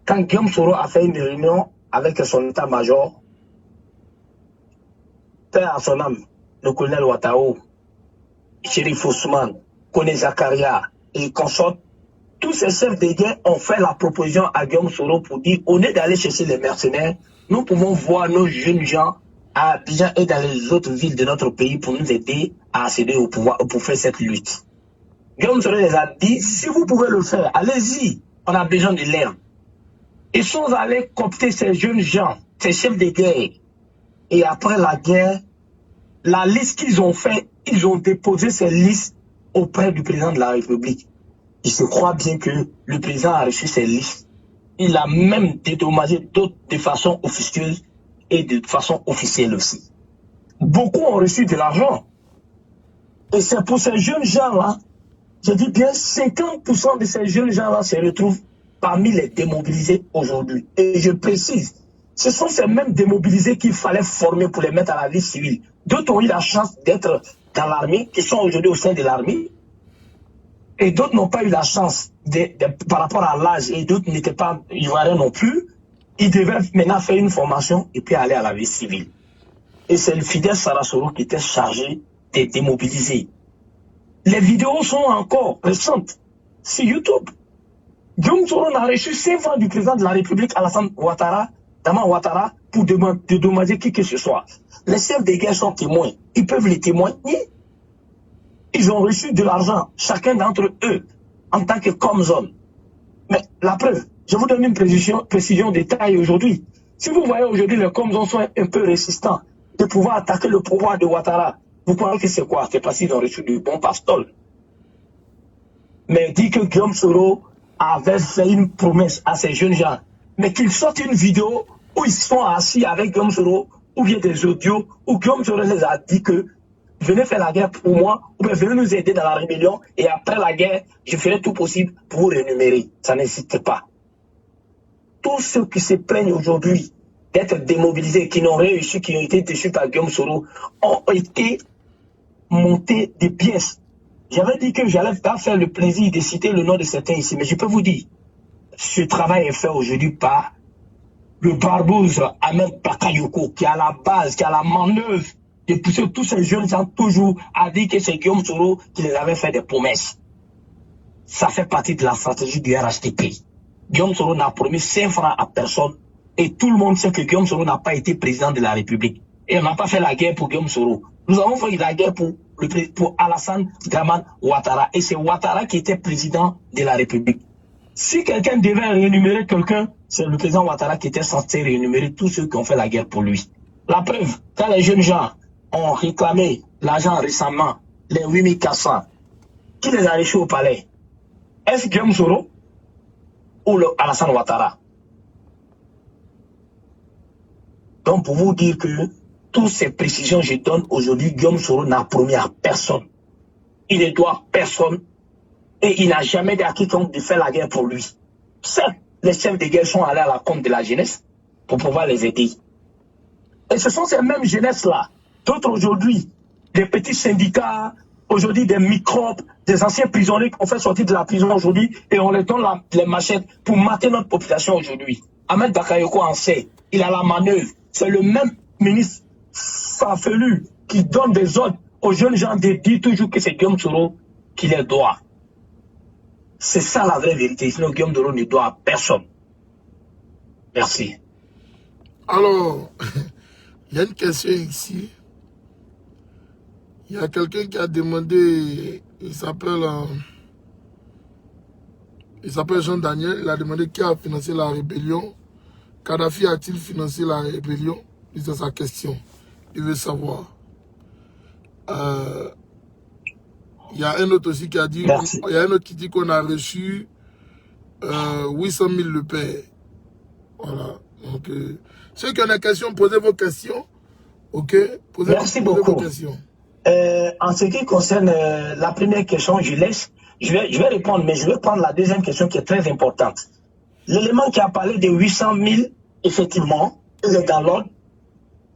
Quand Guillaume Soro a fait une réunion avec son état-major, père à son âme, le colonel Ouattao, Chérif Ousmane, Kone Zakaria et consorts, tous ces chefs de guerre ont fait la proposition à Guillaume Soro pour dire, au lieu d'aller chercher les mercenaires, nous pouvons voir nos jeunes gens à Abidjan et dans les autres villes de notre pays pour nous aider à accéder au pouvoir, pour faire cette lutte. Guillaume Soro les a dit, si vous pouvez le faire, allez-y, on a besoin de l'air. Ils sont allés coopter ces jeunes gens, ces chefs de guerre. Et après la guerre, la liste qu'ils ont fait, ils ont déposé ces listes auprès du président de la République. Il se croit bien que le président a reçu ces listes. Il a même dédommagé d'autres de façon officieuse et de façon officielle aussi. Beaucoup ont reçu de l'argent. Et c'est pour ces jeunes gens-là, je dis bien 50% de ces jeunes gens-là se retrouvent parmi les démobilisés aujourd'hui. Et je précise, ce sont ces mêmes démobilisés qu'il fallait former pour les mettre à la vie civile. D'autres ont eu la chance d'être dans l'armée, qui sont aujourd'hui au sein de l'armée. Et d'autres n'ont pas eu la chance par rapport à l'âge, et d'autres n'étaient pas ivoiriens non plus. Ils devaient maintenant faire une formation et puis aller à la vie civile. Et c'est le Fidel Sarasoro qui était chargé de démobiliser. Les vidéos sont encore récentes sur YouTube. Guillaume Soro n'a reçu 5 francs du président de la République, Alassane Ouattara, Dama Ouattara, pour dédommager qui que ce soit. Les chefs de guerre sont témoins. Ils peuvent les témoigner. Ils ont reçu de l'argent, chacun d'entre eux, en tant que comme-zone. Mais la preuve, je vous donne une précision de taille aujourd'hui. Si vous voyez aujourd'hui les comme-zones sont un peu résistants de pouvoir attaquer le pouvoir de Ouattara, Vous croyez que c'est quoi? C'est parce qu'ils ont reçu du bon pastole. Mais dit que Guillaume Soro avait fait une promesse à ces jeunes gens. Mais qu'ils sortent une vidéo où ils sont assis avec Guillaume Soro, ou bien des audios, où Guillaume Soro les a dit que venez faire la guerre pour moi, ou bien venez nous aider dans la rébellion, et après la guerre, je ferai tout possible pour vous rémunérer. Ça n'existe pas. Tous ceux qui se plaignent aujourd'hui d'être démobilisés, qui n'ont réussi, qui ont été déçus par Guillaume Soro, ont été montés des pièces. J'avais dit que j'allais pas faire le plaisir de citer le nom de certains ici, mais je peux vous dire, ce travail est fait aujourd'hui par le barbouze Ahmed Bakayoko, qui est à la base, qui a la manœuvre de pousser tous ces jeunes gens toujours à dire que c'est Guillaume Soro qui les avait fait des promesses. Ça fait partie de la stratégie du RHDP. Guillaume Soro n'a promis 5 francs à personne et tout le monde sait que Guillaume Soro n'a pas été président de la République. Et on n'a pas fait la guerre pour Guillaume Soro. Nous avons fait la guerre pour Alassane Dramane Ouattara. Et c'est Ouattara qui était président de la République. Si quelqu'un devait rémunérer quelqu'un, c'est le président Ouattara qui était censé rémunérer tous ceux qui ont fait la guerre pour lui. La preuve, quand les jeunes gens ont réclamé l'argent récemment, les 8400, qui les a reçus au palais? Est-ce Guillaume Soro ou Alassane Ouattara? Donc pour vous dire que toutes ces précisions que je donne aujourd'hui, Guillaume Soro n'a promis à personne. Il ne doit à personne. Et il n'a jamais dit à quiconque de faire la guerre pour lui. Certes, les chefs de guerre sont allés à la compte de la jeunesse pour pouvoir les aider. Et ce sont ces mêmes jeunesses-là, d'autres aujourd'hui, des petits syndicats, aujourd'hui des microbes, des anciens prisonniers qu'on fait sortir de la prison aujourd'hui et on les donne les machettes pour mater notre population aujourd'hui. Ahmed Bakayoko en sait, il a la manœuvre. C'est le même ministre farfelu qui donne des ordres aux jeunes gens de dire toujours que c'est Guillaume Soro qui les doit. C'est ça la vraie vérité. Sinon, Guillaume Soro ne doit à personne. Merci. Alors, il y a une question ici. Il y a quelqu'un qui a demandé, il s'appelle Jean Daniel, il a demandé qui a financé la rébellion. Kadhafi a-t-il financé la rébellion? C'est sa question. Il veut savoir. Il y a un autre aussi qui a dit, il y a un autre qui dit qu'on a reçu 800 000 le père. Voilà. Donc, ceux qui ont des questions, posez vos questions. Ok? Posez vos questions. En ce qui concerne la première question, je vais répondre, mais je vais prendre la deuxième question qui est très importante. L'élément qui a parlé de 800 000, effectivement, il est dans l'ordre.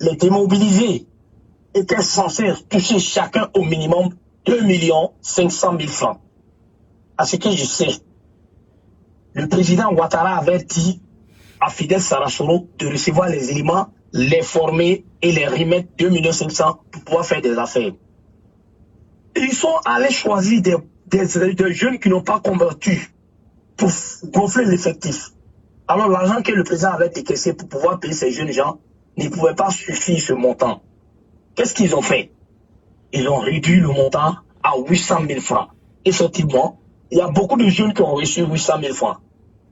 Les démobilisés étaient censés toucher chacun au minimum 2 500 000 francs. À ce que je sais, le président Ouattara avait dit à Fidel Sarasoro de recevoir les éléments, les former et les remettre 2 500 000 pour pouvoir faire des affaires. Ils sont allés choisir des jeunes qui n'ont pas converti pour gonfler l'effectif. Alors l'argent que le président avait décaissé pour pouvoir payer ces jeunes gens ne pouvait pas suffire ce montant. Qu'est-ce qu'ils ont fait? Ils ont réduit le montant à 800 000 francs. Effectivement, il y a beaucoup de jeunes qui ont reçu 800 000 francs.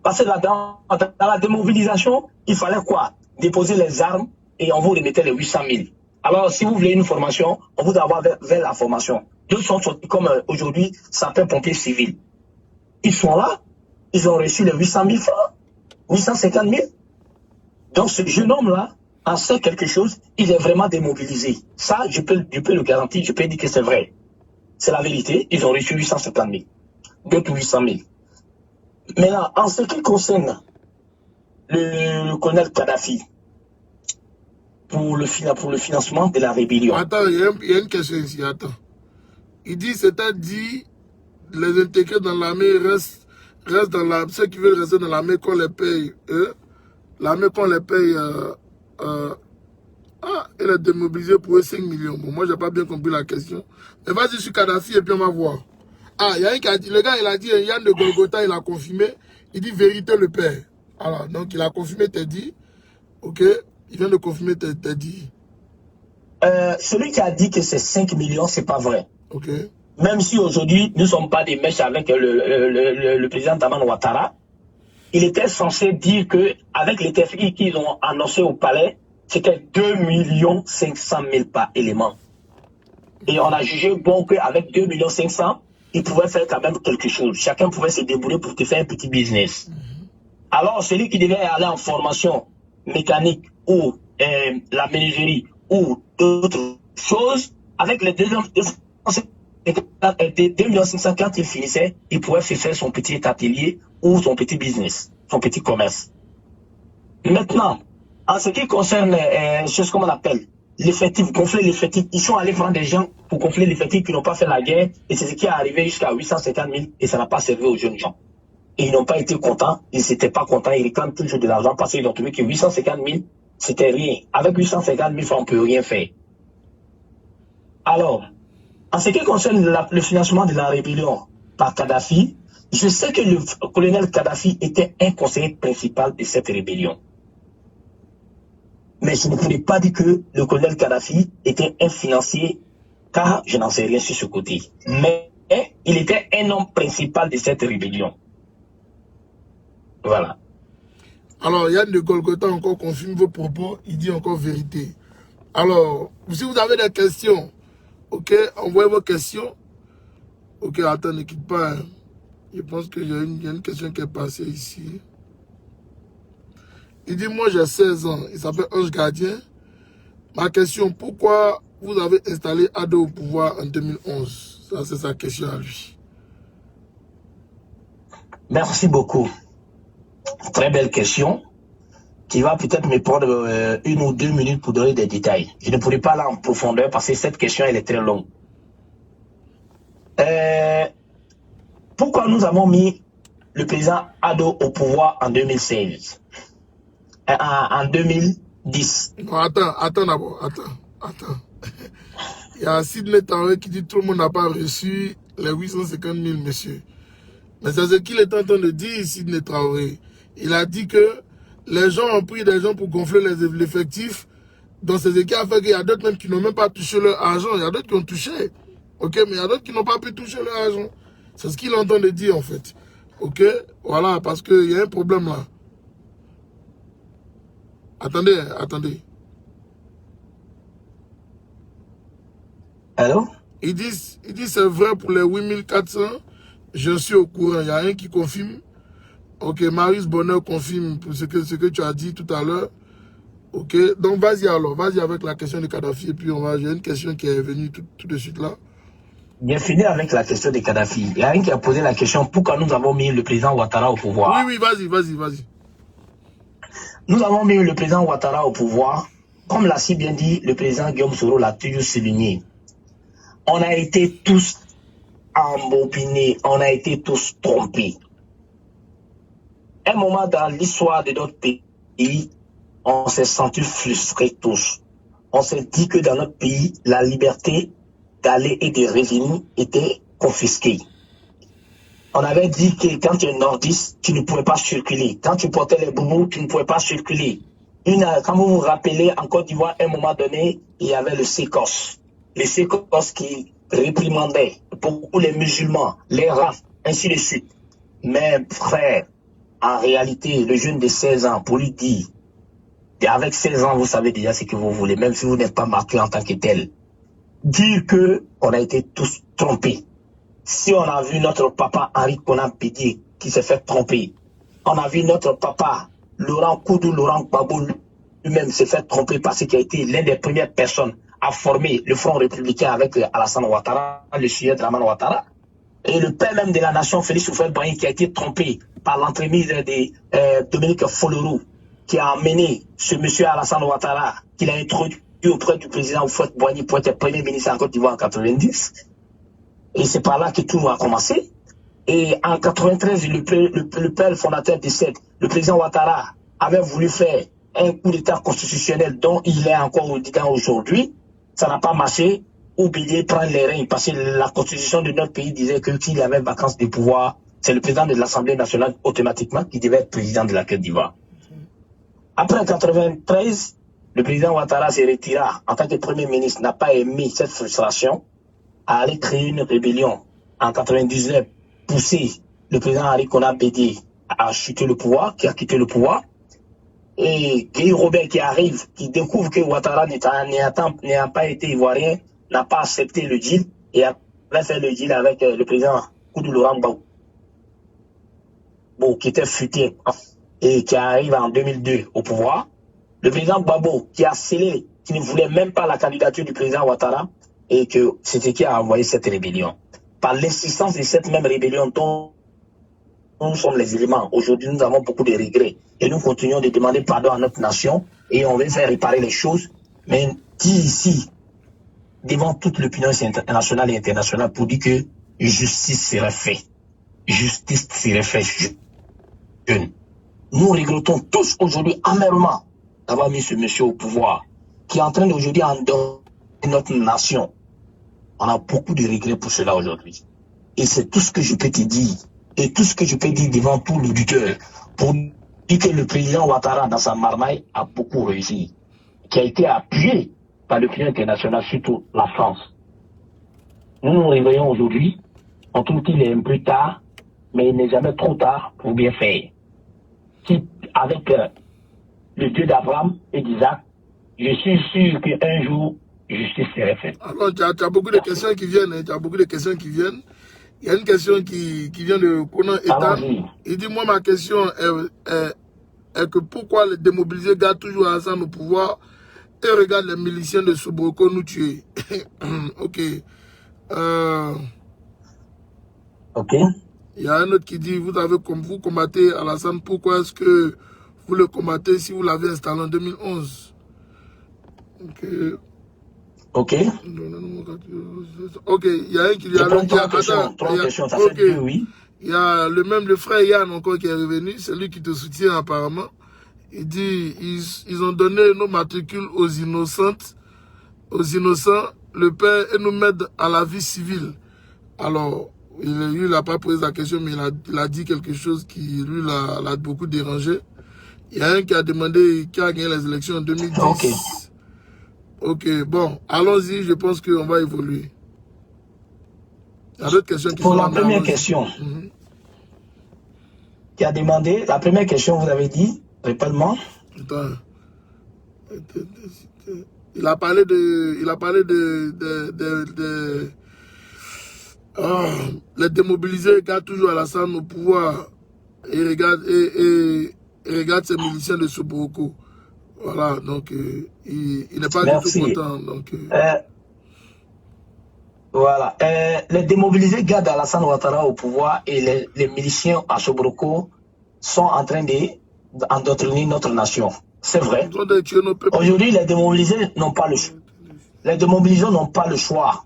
Parce que dans la démobilisation, il fallait quoi? Déposer les armes et on vous remettait les 800 000. Alors, si vous voulez une formation, on vous envoie vers la formation. D'autres sont sortis comme aujourd'hui, sapeurs-pompiers civils. Ils sont là, ils ont reçu les 800 000 francs, 850 000. Donc, ce jeune homme-là en sait quelque chose, il est vraiment démobilisé. Ça, je peux le garantir, je peux dire que c'est vrai. C'est la vérité, ils ont reçu 850 000. D'autres 800 000. Maintenant, en ce qui concerne le colonel Kadhafi, pour le financement de la rébellion. Attends, il y a une question ici, attends. Il dit, c'est-à-dire, les intégrés dans l'armée restent dans l'armée, ceux qui veulent rester dans l'armée, qu'on les paye, l'armée qu'on les paye, elle est démobilisée pour eux 5 millions. Bon, moi, j'ai pas bien compris la question. Mais vas-y sur Kadhafi et puis on va voir. Ah, il y a un qui a dit, le gars, il a dit, Yann de Golgotha, il a confirmé, il dit vérité le père. Alors, donc il a confirmé, t'es dit, ok, il vient de confirmer, t'es dit. Celui qui a dit que c'est 5 millions, c'est pas vrai. Ok. Même si aujourd'hui, nous ne sommes pas des mèches avec le président Dramane Ouattara, il était censé dire qu'avec les TFI qu'ils ont annoncé au palais, c'était 2 500 000 par élément. Et on a jugé bon qu'avec 2,5 millions, il pouvait faire quand même quelque chose. Chacun pouvait se débrouiller pour te faire un petit business. Alors, celui qui devait aller en formation mécanique ou la menuiserie ou d'autres choses, avec les 2,5 millions, quand il finissait, il pouvait faire son petit atelier ou son petit business, son petit commerce. Maintenant, en ce qui concerne ce qu'on appelle l'effectif, gonfler l'effectif, ils sont allés prendre des gens pour gonfler l'effectif qui n'ont pas fait la guerre, et c'est ce qui est arrivé jusqu'à 850 000 et ça n'a pas servi aux jeunes gens. Et ils n'ont pas été contents, ils n'étaient pas contents, ils réclament toujours de l'argent parce qu'ils ont trouvé que 850 000, c'était rien. Avec 850 000 francs, on ne peut rien faire. Alors, en ce qui concerne le financement de la rébellion par Kadhafi, je sais que le colonel Kadhafi était un conseiller principal de cette rébellion. Mais je ne pourrais pas dire que le colonel Kadhafi était un financier, car je n'en sais rien sur ce côté. Mais il était un homme principal de cette rébellion. Voilà. Alors, Yann de Golgotha encore confirme vos propos, il dit encore vérité. Alors, si vous avez des questions, ok, envoyez vos questions. Ok, attends, ne quitte pas. Hein. Je pense qu'il y a une question qui est passée ici. Il dit, moi j'ai 16 ans, il s'appelle Ange Gardien. Ma question, pourquoi vous avez installé Ado au pouvoir en 2011? Ça, c'est sa question à lui. Merci beaucoup. Très belle question qui va peut-être me prendre 1 ou 2 minutes pour donner des détails. Je ne pourrai pas aller en profondeur parce que cette question elle est très longue. Pourquoi nous avons mis le président Ado au pouvoir en 2016 en 2010? Non, attends d'abord, attends. Il y a Sidney Traoré qui dit que tout le monde n'a pas reçu les 850 000, monsieur. Mais c'est ce qu'il est en train de dire, Sidney Traoré. Il a dit que les gens ont pris des gens pour gonfler l'effectif. Donc c'est ce qui a fait qu'il y a d'autres même qui n'ont même pas touché leur argent. Il y a d'autres qui ont touché. Ok, mais il y a d'autres qui n'ont pas pu toucher leur argent. C'est ce qu'il est en train de dire en fait. Ok, voilà, parce qu'il y a un problème là. Attendez. Allô? Il dit c'est vrai pour les 8400. Je suis au courant. Il y a un qui confirme. Ok, Marius Bonheur confirme pour ce que tu as dit tout à l'heure. Ok, donc vas-y alors. Vas-y avec la question de Kadhafi. Et puis j'ai une question qui est venue tout de suite là. Bien fini avec la question de Kadhafi. Il y a un qui a posé la question pourquoi nous avons mis le président Ouattara au pouvoir. Oui, vas-y. Nous avons mis le président Ouattara au pouvoir. Comme l'a si bien dit le président Guillaume Soro l'a toujours souligné. On a été tous embobinés, on a été tous trompés. Un moment dans l'histoire de notre pays, on s'est senti frustrés tous. On s'est dit que dans notre pays, la liberté d'aller et de revenir était confisquée. On avait dit que quand tu es nordiste, tu ne pouvais pas circuler. Quand tu portais les boubous, tu ne pouvais pas circuler. Quand vous vous rappelez, en Côte d'Ivoire, à un moment donné, il y avait le Sécos. Le Sécos qui réprimandait beaucoup les musulmans, les rafs, ainsi de suite. Mais frère, en réalité, le jeune de 16 ans, pour lui dire, et avec 16 ans, vous savez déjà ce que vous voulez, même si vous n'êtes pas marqué en tant que tel. Dire que on a été tous trompés. Si on a vu notre papa Henri Konan Pédié qui s'est fait tromper, on a vu notre papa Laurent Koudou, Laurent Gbagbo lui-même s'est fait tromper parce qu'il a été l'une des premières personnes à former le Front républicain avec Alassane Ouattara, le Sujet Draman Ouattara. Et le père même de la nation, Félix Houphouët-Boigny, qui a été trompé par l'entremise de Dominique Folorou, qui a amené ce monsieur Alassane Ouattara, qu'il a introduit auprès du président Houphouët-Boigny pour être premier ministre en Côte d'Ivoire en 90. Et c'est par là que tout a commencé. Et en 93, le père fondateur décède. Le président Ouattara avait voulu faire un coup d'état constitutionnel dont il est encore dedans aujourd'hui. Ça n'a pas marché. Oublier prendre les règnes parce que la constitution de notre pays disait que s'il y avait vacance de pouvoir, c'est le président de l'Assemblée nationale automatiquement qui devait être président de la Côte d'Ivoire. Après 93, le président Ouattara se retira en tant que premier ministre, n'a pas aimé cette frustration, à aller créer une rébellion. En 99, pousser le président Henri Konan Pédié à chuter le pouvoir, qui a quitté le pouvoir. Et Guy Robert qui arrive, qui découvre que Ouattara n'a pas été ivoirien, n'a pas accepté le deal et avait fait le deal avec le président Koudou Laurent Gbagbo, qui était futé et qui arrive en 2002 au pouvoir. Le président Gbagbo qui a scellé, qui ne voulait même pas la candidature du président Ouattara, et que c'était qui a envoyé cette rébellion. Par l'insistance de cette même rébellion dont nous sommes les éléments. Aujourd'hui, nous avons beaucoup de regrets et nous continuons de demander pardon à notre nation et on veut faire réparer les choses. Mais qui ici, devant toute l'opinion nationale et internationale, pour dire que justice serait faite. Justice serait faite. Nous regrettons tous aujourd'hui amèrement d'avoir mis ce monsieur au pouvoir qui est en train d'aujourd'hui endormir notre nation. On a beaucoup de regrets pour cela aujourd'hui. Et c'est tout ce que je peux te dire. Et tout ce que je peux dire devant tout l'auditeur pour dire que le président Ouattara, dans sa marmaille, a beaucoup réussi. Qui a été appuyé par l'opinion internationale, surtout la France. Nous nous réveillons aujourd'hui. On trouve qu'il est un peu tard, mais il n'est jamais trop tard pour bien faire. Si, avec le Dieu d'Abraham et d'Isaac, je suis sûr qu'un jour, justice serait faite. Alors, tu as beaucoup de questions qui viennent. Tu as beaucoup de questions qui viennent. Il y a une question qui vient de Conan Ethan. Il dit, moi, ma question est que pourquoi les démobilisés gardent toujours Hassan au pouvoir et regardent les miliciens de Sobroko nous tuer. Ok. Ok. Il y a un autre qui dit, vous combattez Alassane, pourquoi est-ce que vous le combattez si vous l'avez installé en 2011? Ok. Ok. Ok, il y a un qui dit... Il y a le frère Yann encore qui est revenu, c'est lui qui te soutient apparemment. Il dit, ils ont donné nos matricules aux innocents, le père, et nous mettent à la vie civile. Alors, lui, il n'a pas posé la question, mais il a dit quelque chose qui, lui, l'a beaucoup dérangé. Il y a un qui a demandé, qui a gagné les élections en 2010. Ok. Ok, bon, allons-y, je pense qu'on va évoluer. Il y a d'autres questions qui Pour sont la première question, qui a demandé, la première question, vous avez dit, répète-moi. Attends. Il a parlé de les démobilisés gardent toujours Alassane au pouvoir et regarde ces miliciens de Sobroko. Voilà, donc il n'est pas du tout content. Donc, voilà. Les démobilisés gardent Alassane Ouattara au pouvoir et les miliciens à Sobroko sont en train d'endoctriner notre nation. C'est vrai. Aujourd'hui, les démobilisés n'ont pas le choix. Les démobilisés n'ont pas le choix.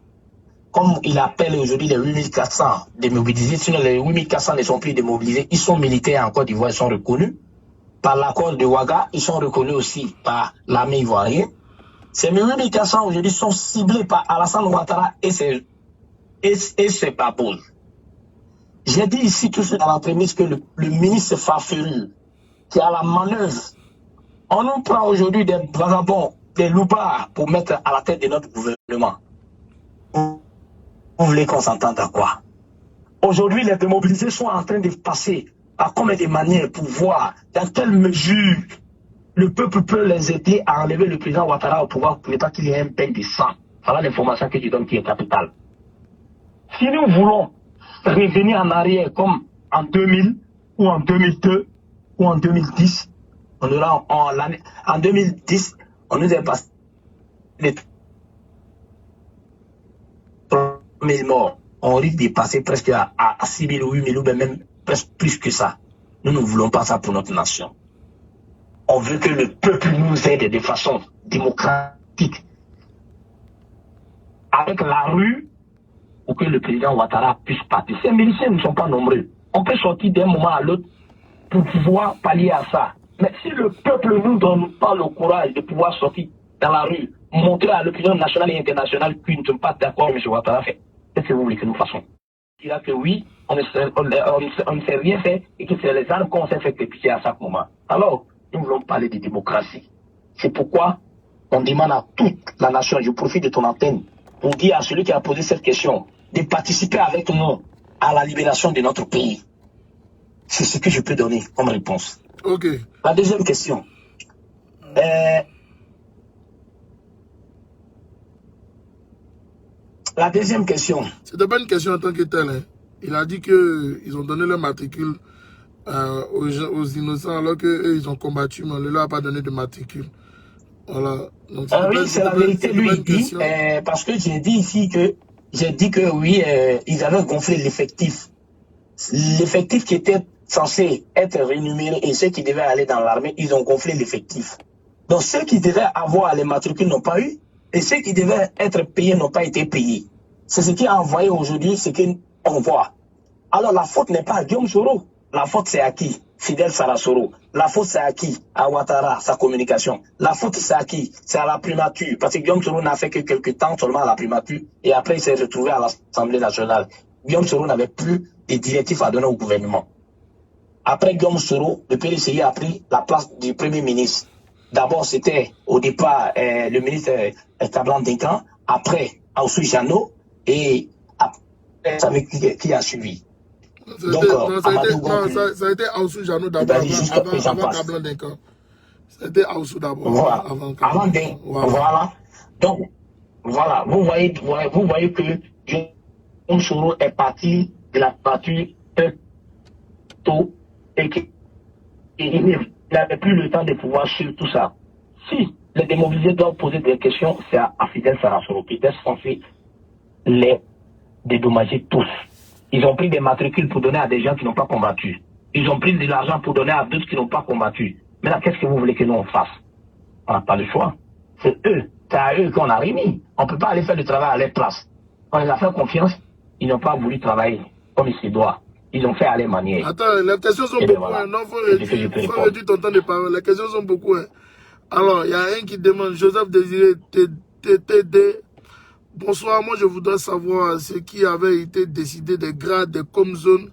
Comme il appelle aujourd'hui les 8400 démobilisés, sinon les 8400 ne sont plus démobilisés, ils sont militaires en Côte d'Ivoire, ils sont reconnus. Par l'accord de Ouaga, ils sont reconnus aussi par l'armée ivoirienne. Ces 8400 aujourd'hui sont ciblés par Alassane Ouattara et ses baboules. J'ai dit ici tout de suite à l'entremise que le ministre Farfelu, qui a la manœuvre, on nous prend aujourd'hui des vagabonds, des loupards pour mettre à la tête de notre gouvernement. Vous voulez qu'on s'entende à quoi? Aujourd'hui, les démobilisés sont en train de passer par combien de manières pour voir dans quelle mesure le peuple peut les aider à enlever le président Ouattara au pouvoir pour pas qu'il y ait un pain de sang. Voilà l'information que je donne qui est capitale. Si nous voulons revenir en arrière comme en 2000 ou en 2002 ou en 2010, on aura en 2010, on nous a passé les 3000 morts. On risque de passer presque à 6 000 ou 8 000 ou même presque plus que ça. Nous ne voulons pas ça pour notre nation. On veut que le peuple nous aide de façon démocratique. Avec la rue, pour que le président Ouattara puisse partir. Ces miliciens ne sont pas nombreux. On peut sortir d'un moment à l'autre pour pouvoir pallier à ça. Mais si le peuple ne nous donne pas le courage de pouvoir sortir dans la rue, montrer à l'opinion nationale et internationale qu'ils ne sont pas d'accord avec M. Ouattara fait, qu'est-ce que vous voulez que nous fassions? Il a que oui, on ne sait rien faire et que c'est les armes qu'on s'est fait piquer à chaque moment. Alors, nous voulons parler de démocratie. C'est pourquoi on demande à toute la nation, je profite de ton antenne, pour dire à celui qui a posé cette question, de participer avec nous à la libération de notre pays. C'est ce que je peux donner comme réponse. Ok. La deuxième question. La deuxième question. C'était pas une question en tant que telle. Hein. Il a dit qu'ils ont donné leur matricule aux innocents alors qu'eux, ils ont combattu, mais le leur n'a pas donné de matricule. Voilà. Donc, Oui, c'est la vérité, lui, il dit, parce que j'ai dit ici que, oui, ils avaient gonflé l'effectif. L'effectif qui était censé être rémunéré et ceux qui devaient aller dans l'armée, ils ont gonflé l'effectif. Donc ceux qui devaient avoir les matricules n'ont pas eu, et ceux qui devaient être payés n'ont pas été payés. C'est ce qui a envoyé aujourd'hui ce qu'on voit. Alors la faute n'est pas à Guillaume Soro. La faute c'est à qui? Fidel Sarasoro. La faute c'est à qui? À Ouattara, sa communication. La faute c'est à qui? C'est à la primature. Parce que Guillaume Soro n'a fait que quelques temps seulement à la primature, et après il s'est retrouvé à l'Assemblée nationale. Guillaume Soro n'avait plus de directives à donner au gouvernement. Après Guillaume Soro, le PDCI a pris la place du Premier ministre. D'abord, c'était au départ le ministre Tablan Dinkan, après Aoussou Jano, et après, ça qui a suivi. Donc, ça a été Aoussou Jano d'abord, avant Tablan Dinkan. C'était Aoussou d'abord. Voilà. Avant Dinkan. Voilà. Donc, voilà. Vous voyez que Guillaume Soro est parti de la partie tôt et qu'il n'avait plus le temps de pouvoir suivre tout ça. Si les démobilisés doivent poser des questions, c'est à Fidel Sarasoro qui était censé les dédommager tous. Ils ont pris des matricules pour donner à des gens qui n'ont pas combattu. Ils ont pris de l'argent pour donner à d'autres qui n'ont pas combattu. Maintenant, qu'est-ce que vous voulez que nous on fasse? On n'a pas le choix. C'est eux. C'est à eux qu'on a remis. On ne peut pas aller faire du travail à leur place. On les a fait confiance. Ils n'ont pas voulu travailler comme il se doit. Ils ont fait à leur manière. Attends, les questions sont beaucoup. Voilà. Non, faut réduire ton temps de parole. Les questions sont beaucoup. Hein. Alors, il y a un qui demande, Joseph Désiré TTD. Bonsoir, moi je voudrais savoir ce qui avait été décidé des grades des Comzones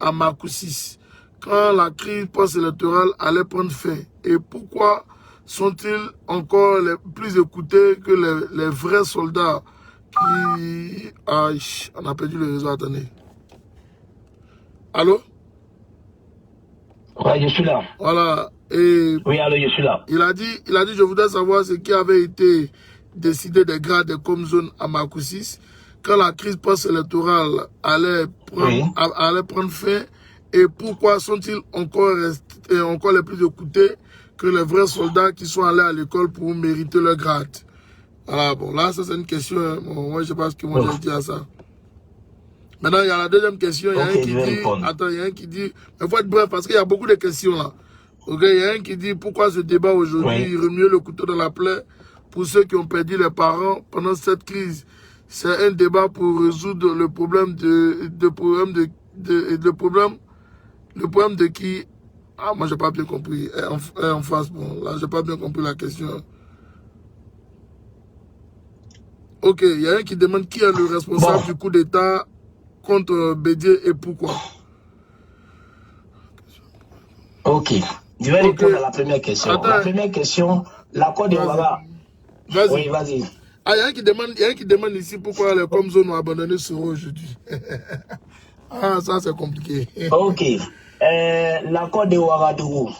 à Makoussis quand la crise post-électorale allait prendre fin. Et pourquoi sont-ils encore plus écoutés que les vrais soldats qui... Ah, on a perdu le réseau, attendez. Allô? Ouais, je suis là. Voilà. Et oui, allô, je suis là. Il a dit, je voudrais savoir ce qui avait été décidé des grades de Comzone à Makoussis quand la crise post-électorale allait prendre fin, et pourquoi sont-ils encore les plus écoutés que les vrais soldats qui sont allés à l'école pour mériter leur grade? Voilà, bon, là, ça c'est une question. Hein. Bon, moi, je sais pas ce que moi j'ai dit à ça. Maintenant, il y a la deuxième question. Il y a un qui dit, attends, il y a un qui dit, mais faut être bref parce qu'il y a beaucoup de questions là. Ok, il y a un qui dit, pourquoi ce débat aujourd'hui, il remuer le couteau dans la plaie pour ceux qui ont perdu les parents pendant cette crise? C'est un débat pour résoudre le problème le problème de qui? Ah, moi, j'ai pas bien compris. En face, bon, là, j'ai pas bien compris la question. Ok, il y a un qui demande qui est le responsable du coup d'État contre Bédié et pourquoi. Ok, je vais répondre à la première question. Attends. La première question, l'accord de Ouattara. Vas-y. Oui, vas-y. Ah, il y a un qui demande ici pourquoi les Comzones ont abandonné Soro aujourd'hui. Ah, ça c'est compliqué. Ok, l'accord de Ouagadougou.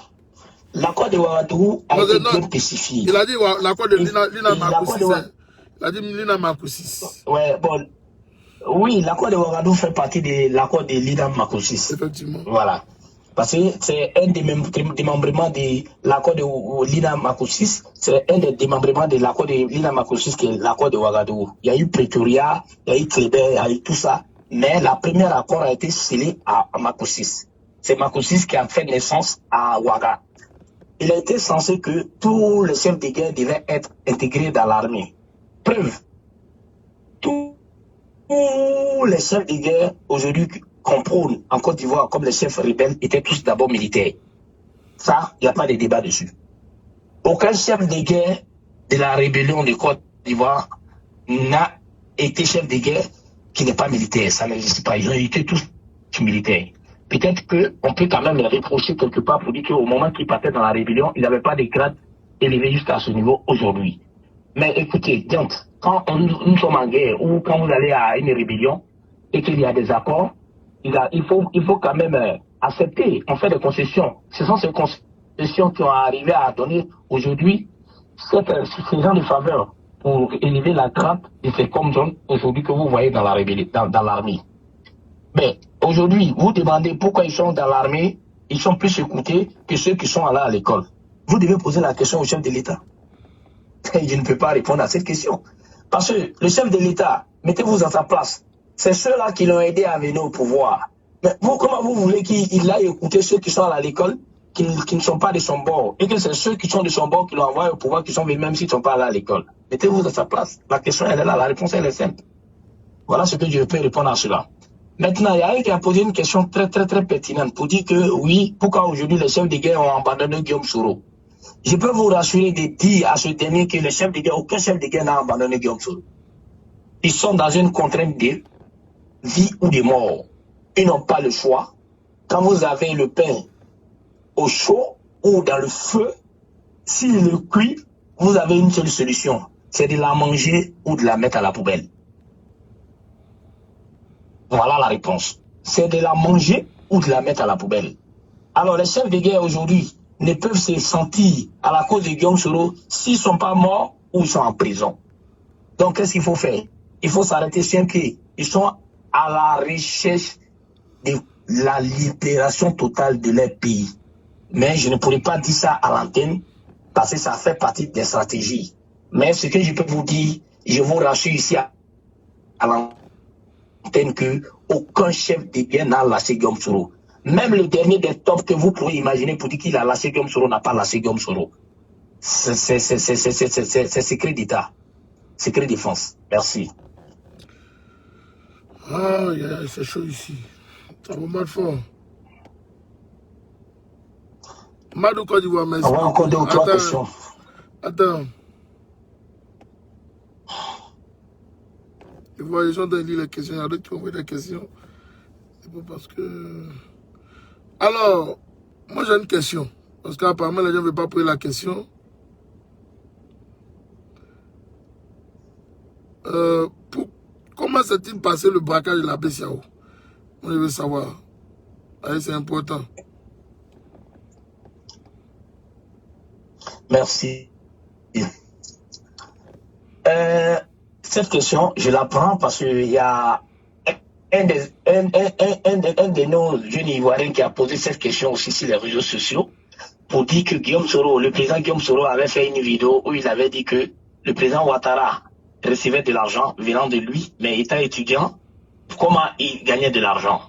L'accord de Ouagadougou a été bien spécifié. Il a dit l'accord de Lina Makoussis. Il a dit Lina Makoussis. Ouais, bon. Oui, l'accord de Ouagadougou fait partie de l'accord de Lina Makoussis. Effectivement. Voilà. Parce que c'est un des démembrements de l'accord de Lina Makoussis. C'est un des démembrements de l'accord de Lina Makoussis qui est l'accord de Ouagadougou. Il y a eu Pretoria, il y a eu Kléber, il y a eu tout ça. Mais la première accord a été scellé à Makoussis. C'est Makoussis qui a fait naissance à Ouaga. Il a été censé que tous les chefs de guerre devaient être intégrés dans l'armée. Preuve. Tous les chefs de guerre aujourd'hui qu'on prône en Côte d'Ivoire comme les chefs rebelles étaient tous d'abord militaires. Ça, il n'y a pas de débat dessus. Aucun chef de guerre de la rébellion de Côte d'Ivoire n'a été chef de guerre qui n'est pas militaire. Ça n'existe pas. Ils ont été tous militaires. Peut-être qu'on peut quand même les reprocher quelque part pour dire qu'au moment qu'ils partaient dans la rébellion, ils n'avaient pas des grades élevés jusqu'à ce niveau aujourd'hui. Mais écoutez, donc, quand nous sommes en guerre ou quand vous allez à une rébellion et qu'il y a des accords, il faut quand même accepter, on fait des concessions. Ce sont ces concessions qui ont arrivé à donner aujourd'hui ce genre de faveur pour élever la trappe de ces comme aujourd'hui que vous voyez dans la rébellion, dans l'armée. Mais aujourd'hui, vous demandez pourquoi ils sont dans l'armée, ils sont plus écoutés que ceux qui sont là à l'école. Vous devez poser la question au chef de l'État. Je ne peux pas répondre à cette question. Parce que le chef de l'État, mettez-vous à sa place. C'est ceux-là qui l'ont aidé à venir au pouvoir. Mais vous, comment vous voulez qu'il aille écouter ceux qui sont à l'école, qui ne sont pas de son bord, et que c'est ceux qui sont de son bord qui l'ont envoyé au pouvoir, qui sont venus même s'ils ne sont pas là à l'école. Mettez-vous à sa place. La question, elle est là. La réponse, elle est simple. Voilà ce que je peux répondre à cela. Maintenant, il y a un qui a posé une question très pertinente pour dire que oui, pourquoi aujourd'hui les chefs de guerre ont abandonné Guillaume Soro. Je peux vous rassurer de dire à ce dernier que les chefs de guerre, aucun chef de guerre n'a abandonné Guillaume Soro. Ils sont dans une contrainte de vie ou de mort. Ils n'ont pas le choix. Quand vous avez le pain au chaud ou dans le feu, s'il est cuit, vous avez une seule solution. C'est de la manger ou de la mettre à la poubelle. Voilà la réponse. C'est de la manger ou de la mettre à la poubelle. Alors les chefs de guerre aujourd'hui ne peuvent se sentir à la cause de Guillaume Soro s'ils ne sont pas morts ou ils sont en prison. Donc qu'est-ce qu'il faut faire? Il faut s'arrêter sur un pied. Ils sont à la recherche de la libération totale de leur pays. Mais je ne pourrais pas dire ça à l'antenne parce que ça fait partie des stratégies. Mais ce que je peux vous dire, je vous rassure ici à l'antenne que aucun chef de guerre n'a lâché Guillaume Soro. Même le dernier des tops que vous pouvez imaginer pour dire qu'il a lâché Guillaume Soro n'a pas lâché Guillaume Soro. C'est secret d'État. Secret défense. Merci. Ah, c'est chaud ici. Ça va mal fort. Madou Côte d'Ivoire, merci. On va encore deux ou trois questions. Attends. Je vois les gens qui lisent les questions. Il y a d'autres qui ont envoyé des questions. C'est pas parce que... Alors, moi j'ai une question. Parce qu'apparemment les gens ne veulent pas poser la question. Comment s'est-il passé le braquage de la BCAO? Moi je veux savoir. C'est important. Merci. Cette question, je la prends parce qu'il y a un de nos jeunes Ivoiriens qui a posé cette question aussi sur les réseaux sociaux pour dire que Guillaume Soro, le président Guillaume Soro avait fait une vidéo où il avait dit que le président Ouattara recevait de l'argent venant de lui, mais étant étudiant, comment il gagnait de l'argent.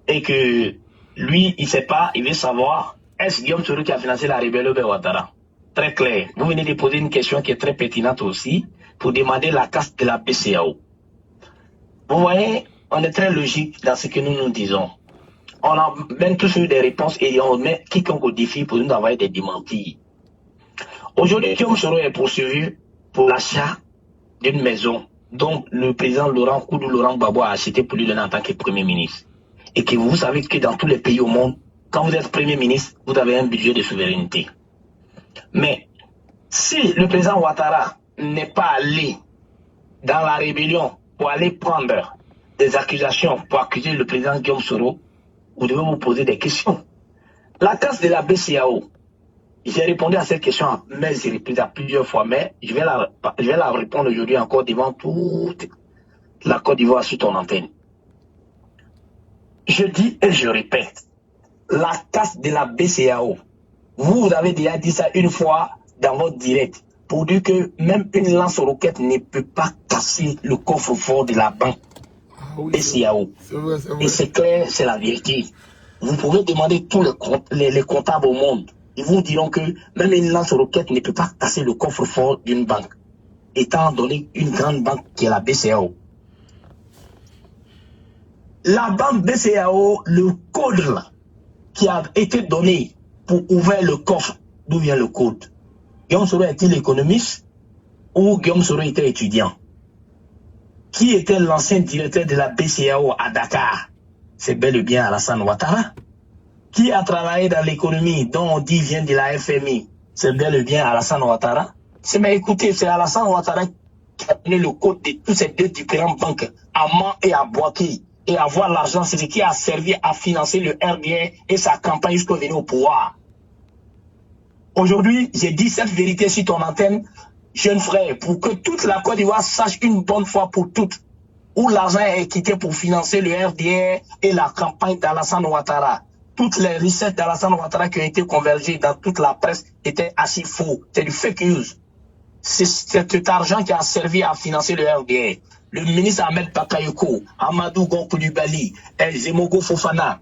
Et que lui, il ne sait pas, il veut savoir, est-ce Guillaume Soro qui a financé la rébellion de Ouattara? Très clair. Vous venez de poser une question qui est très pertinente aussi pour demander la casse de la BCAO. Vous voyez, on est très logique dans ce que nous disons. On amène tous des réponses et on met quiconque au défi pour nous envoyer des démentis. Aujourd'hui, Guillaume Soro est poursuivi pour l'achat d'une maison dont le président Koudou Laurent Gbagbo a acheté pour lui donner en tant que Premier ministre. Et que vous savez que dans tous les pays au monde, quand vous êtes Premier ministre, vous avez un budget de souveraineté. Mais si le président Ouattara n'est pas allé dans la rébellion pour aller prendre des accusations pour accuser le président Guillaume Soro, vous devez vous poser des questions. La casse de la BCAO, j'ai répondu à cette question à plusieurs fois, mais je vais la répondre aujourd'hui encore devant toute la Côte d'Ivoire sur ton antenne. Je dis et je répète, la casse de la BCAO, vous avez déjà dit ça une fois dans votre direct, pour dire que même une lance-roquette ne peut pas casser le coffre-fort de la banque BCAO. Et c'est clair, c'est la vérité. Vous pouvez demander tous les comptables au monde. Ils vous diront que même une lance-roquette ne peut pas casser le coffre-fort d'une banque, étant donné une grande banque qui est la BCAO. La banque BCAO, le code qui a été donné pour ouvrir le coffre, d'où vient le code? Guillaume Soro est-il économiste ou Guillaume Soro était étudiant? Qui était l'ancien directeur de la BCAO à Dakar? C'est bel et bien Alassane Ouattara. Qui a travaillé dans l'économie dont on dit vient de la FMI? C'est bel et bien Alassane Ouattara. Mais écoutez, c'est Alassane Ouattara qui a donné le code de toutes ces deux différentes banques, à Man et à Boaké. Et avoir l'argent, c'est ce qui a servi à financer le RDN et sa campagne jusqu'au venir au pouvoir. Aujourd'hui, j'ai dit cette vérité sur ton antenne. jeunes frères, pour que toute la Côte d'Ivoire sache une bonne fois pour toutes où l'argent est quitté pour financer le RDR et la campagne d'Alassane Ouattara. Toutes les recettes d'Alassane Ouattara qui ont été convergées dans toute la presse étaient assez faux. C'est du fake news. C'est cet argent qui a servi à financer le RDR. Le ministre Ahmed Bakayoko, Amadou Gon Coulibaly, Zemogo Fofana,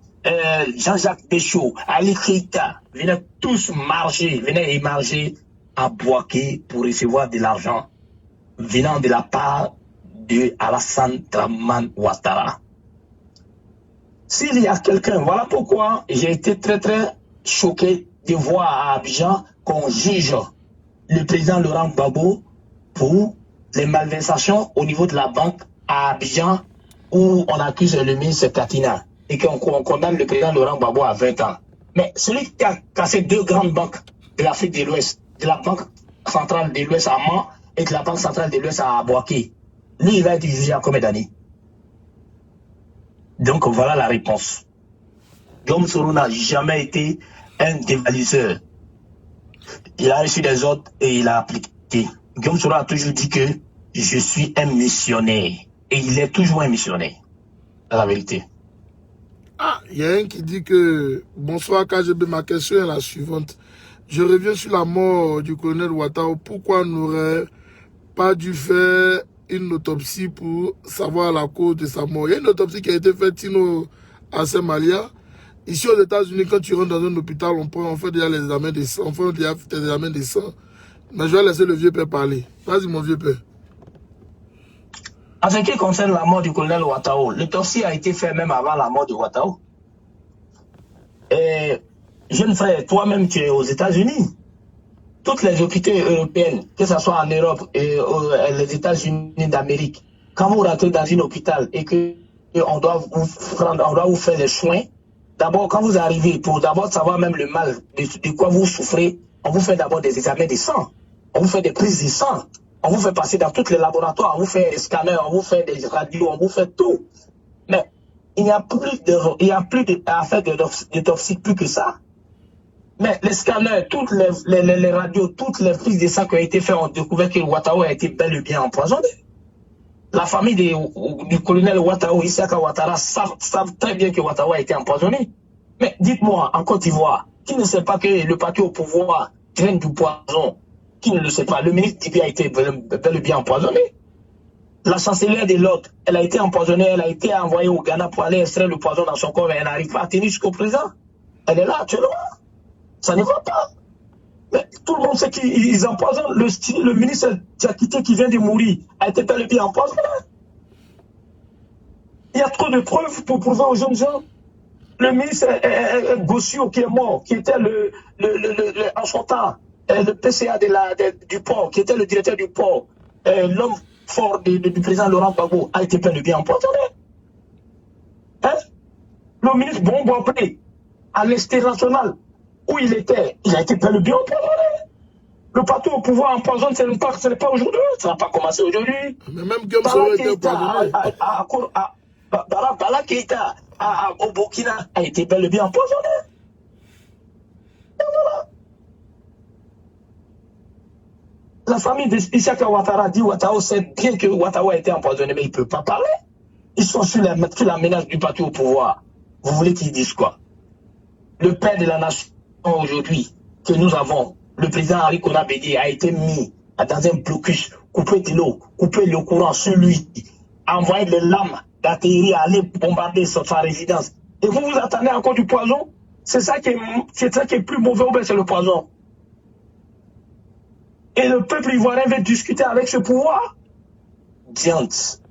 Jean-Jacques Deschaux, Ali Keïta, venaient tous marcher, venaient émarger à Bouaké pour recevoir de l'argent venant de la part de Alassane Draman Ouattara. S'il y a quelqu'un, voilà pourquoi j'ai été très choqué de voir à Abidjan qu'on juge le président Laurent Gbagbo pour les malversations au niveau de la banque à Abidjan où on accuse le ministre Katina et qu'on condamne le président Laurent Gbagbo à 20 ans. Mais celui qui a cassé 2 grandes banques de l'Afrique de l'Ouest, de la Banque centrale de l'Ouest à Mans et de la Banque centrale de l'Ouest à Bouaké, lui, il va être jugé à combien d'années? Donc, voilà la réponse. Guillaume Soro n'a jamais été un dévaliseur. Il a reçu des ordres et il a appliqué. Guillaume Soro a toujours dit que je suis un missionnaire. Et il est toujours un missionnaire. C'est la vérité. Ah, il y a un qui dit que... Bonsoir KGB, ma question est la suivante. Je reviens sur la mort du colonel Ouattara. Pourquoi on n'aurait pas dû faire une autopsie pour savoir la cause de sa mort? Il y a une autopsie qui a été faite sinon à Saint-Malia. Ici aux États-Unis, quand tu rentres dans un hôpital, on fait déjà les examens de sang. On fait déjà des examens de sang. Mais je vais laisser le vieux père parler. Vas-y, mon vieux père. En ce qui concerne la mort du colonel Ouattara, l'autopsie a été faite même avant la mort de Ouattara. Et jeune frère, toi-même, tu es aux États-Unis. Toutes les autorités européennes, que ce soit en Europe et les États-Unis d'Amérique, quand vous rentrez dans un hôpital et qu'on doit vous faire des soins, d'abord, quand vous arrivez, pour d'abord savoir même le mal de quoi vous souffrez, on vous fait d'abord des examens de sang, on vous fait des prises de sang, on vous fait passer dans tous les laboratoires, on vous fait des scanners, on vous fait des radios, on vous fait tout. Mais il n'y a plus à faire d'autopsie plus que ça. Mais les scanners, toutes les radios, toutes les prises de sang qui ont été faites ont découvert que Ouattara a été bel et bien empoisonné. La famille du colonel Ouattara, Issaka Ouattara, savent très bien que Ouattara a été empoisonné. Mais dites-moi, en Côte d'Ivoire, qui ne sait pas que le parti au pouvoir traîne du poison? Qui ne le sait pas? Le ministre Tibi a été bel et bien empoisonné. La chancelière de l'ordre, elle a été empoisonnée, elle a été envoyée au Ghana pour aller extraire le poison dans son corps, mais elle n'arrive pas à tenir jusqu'au présent. Elle est là actuellement. Ça ne va pas. Mais tout le monde sait qu'ils empoisonnent. Le ministre Diakité qui vient de mourir a été bel et bien empoisonné. Il y a trop de preuves pour prouver aux jeunes gens. Le ministre Gossio qui est mort, qui était en son temps, le PCA du port, qui était le directeur du port, l'homme fort du président Laurent Gbagbo a été bel et bien empoisonné. Hein? Le ministre Bomboapré, à l'international, où il était, il a été bel et bien empoisonné. Le parti au pouvoir empoisonne, ce n'est pas aujourd'hui, ça n'a pas commencé aujourd'hui. Mais même Guillaume Soro a été empoisonné. Bala Keïta au Burkina a été bel et bien empoisonné. Et voilà. La famille d'Issaka Ouattara dit Ouattara sait bien que Ouattara a été empoisonné, mais il ne peut pas parler. Ils sont sur la menace du parti au pouvoir. Vous voulez qu'ils disent quoi? Le père de la nation aujourd'hui que nous avons, le président Henri Konan Bédié, a été mis dans un blocus, coupé de l'eau, coupé le courant sur lui, envoyé les lames d'atterrir, aller bombarder sa résidence. Et vous vous attendez encore du poison? C'est ça qui est plus mauvais, c'est le poison. Et le peuple ivoirien veut discuter avec ce pouvoir? Diante.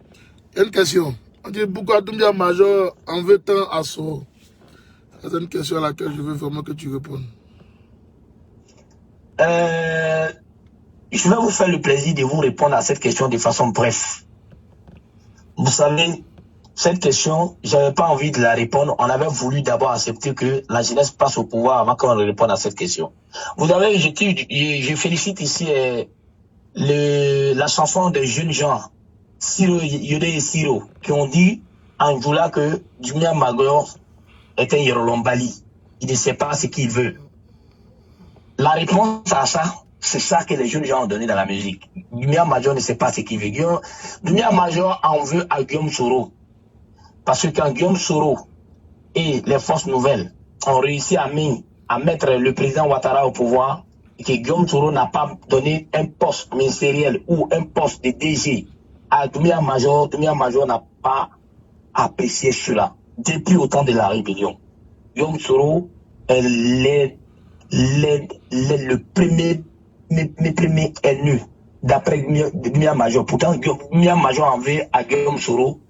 Une question. On dit pourquoi Doumbia Major en veut tant à Soro? C'est une question à laquelle je veux vraiment que tu répondes. Je vais vous faire le plaisir de vous répondre à cette question de façon bref. Vous savez, cette question, je n'avais pas envie de la répondre. On avait voulu d'abord accepter que la jeunesse passe au pouvoir avant qu'on réponde à cette question. Vous savez, je félicite ici la chanson des jeunes gens, Siro Yodé et Siro, qui ont dit en Djoula que Doumbia Major est un Yorolombali. Il ne sait pas ce qu'il veut. La réponse à ça, C'est ça que les jeunes gens ont donné dans la musique. Doumbia Major ne sait pas ce qu'il veut. Doumbia Major en veut à Guillaume Soro. Parce que quand Guillaume Soro et les forces nouvelles ont réussi à mettre le président Ouattara au pouvoir, et que Guillaume Soro n'a pas donné un poste ministériel ou un poste de DG à Doumbia Major n'a pas apprécié cela. Depuis au temps de la rébellion, Guillaume Soro est le premier ennemi d'après Doumbia Major. Pourtant, Doumbia Major en veut à Guillaume Soro.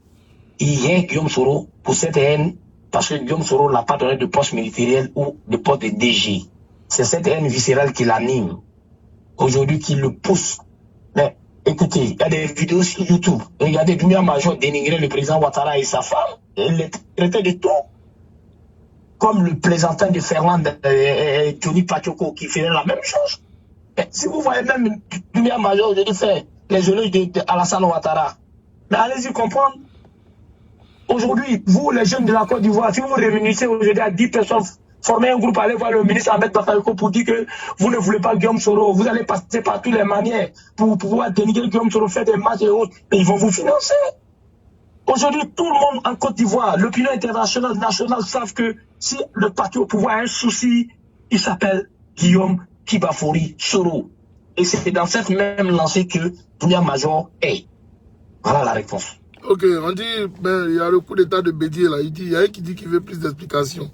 Il y a Guillaume Soro pour cette haine parce que Guillaume Soro n'a pas donné de poste ministériel ou de poste de DG. C'est cette haine viscérale qui l'anime. Aujourd'hui, qui le pousse. Mais écoutez, il y a des vidéos sur YouTube. Regardez, Doumbia Major dénigrer le président Ouattara et sa femme. Il les traitait de tout. Comme le plaisantin de Ferland Johnny Pachoko qui faisait la même chose. Et si vous voyez même Doumbia Major aujourd'hui faire les éloges d'Alassane Ouattara, mais allez-y comprendre. Aujourd'hui, vous les jeunes de la Côte d'Ivoire, si vous vous réunissez aujourd'hui à 10 personnes, formez un groupe, allez voir le ministre Ahmed Bakayoko pour dire que vous ne voulez pas Guillaume Soro, vous allez passer par toutes les manières pour pouvoir dénigrer Guillaume Soro, faire des matchs et autres, et ils vont vous financer. Aujourd'hui, tout le monde en Côte d'Ivoire, l'opinion internationale, nationale, savent que si le parti au pouvoir a un souci, il s'appelle Guillaume Kibafori Soro. Et c'est dans cette même lancée que Doumbia Major est. Voilà la réponse. Ok, on dit, ben, il y a le coup d'état de Bédier là, il y a un qui dit qu'il veut plus d'explications.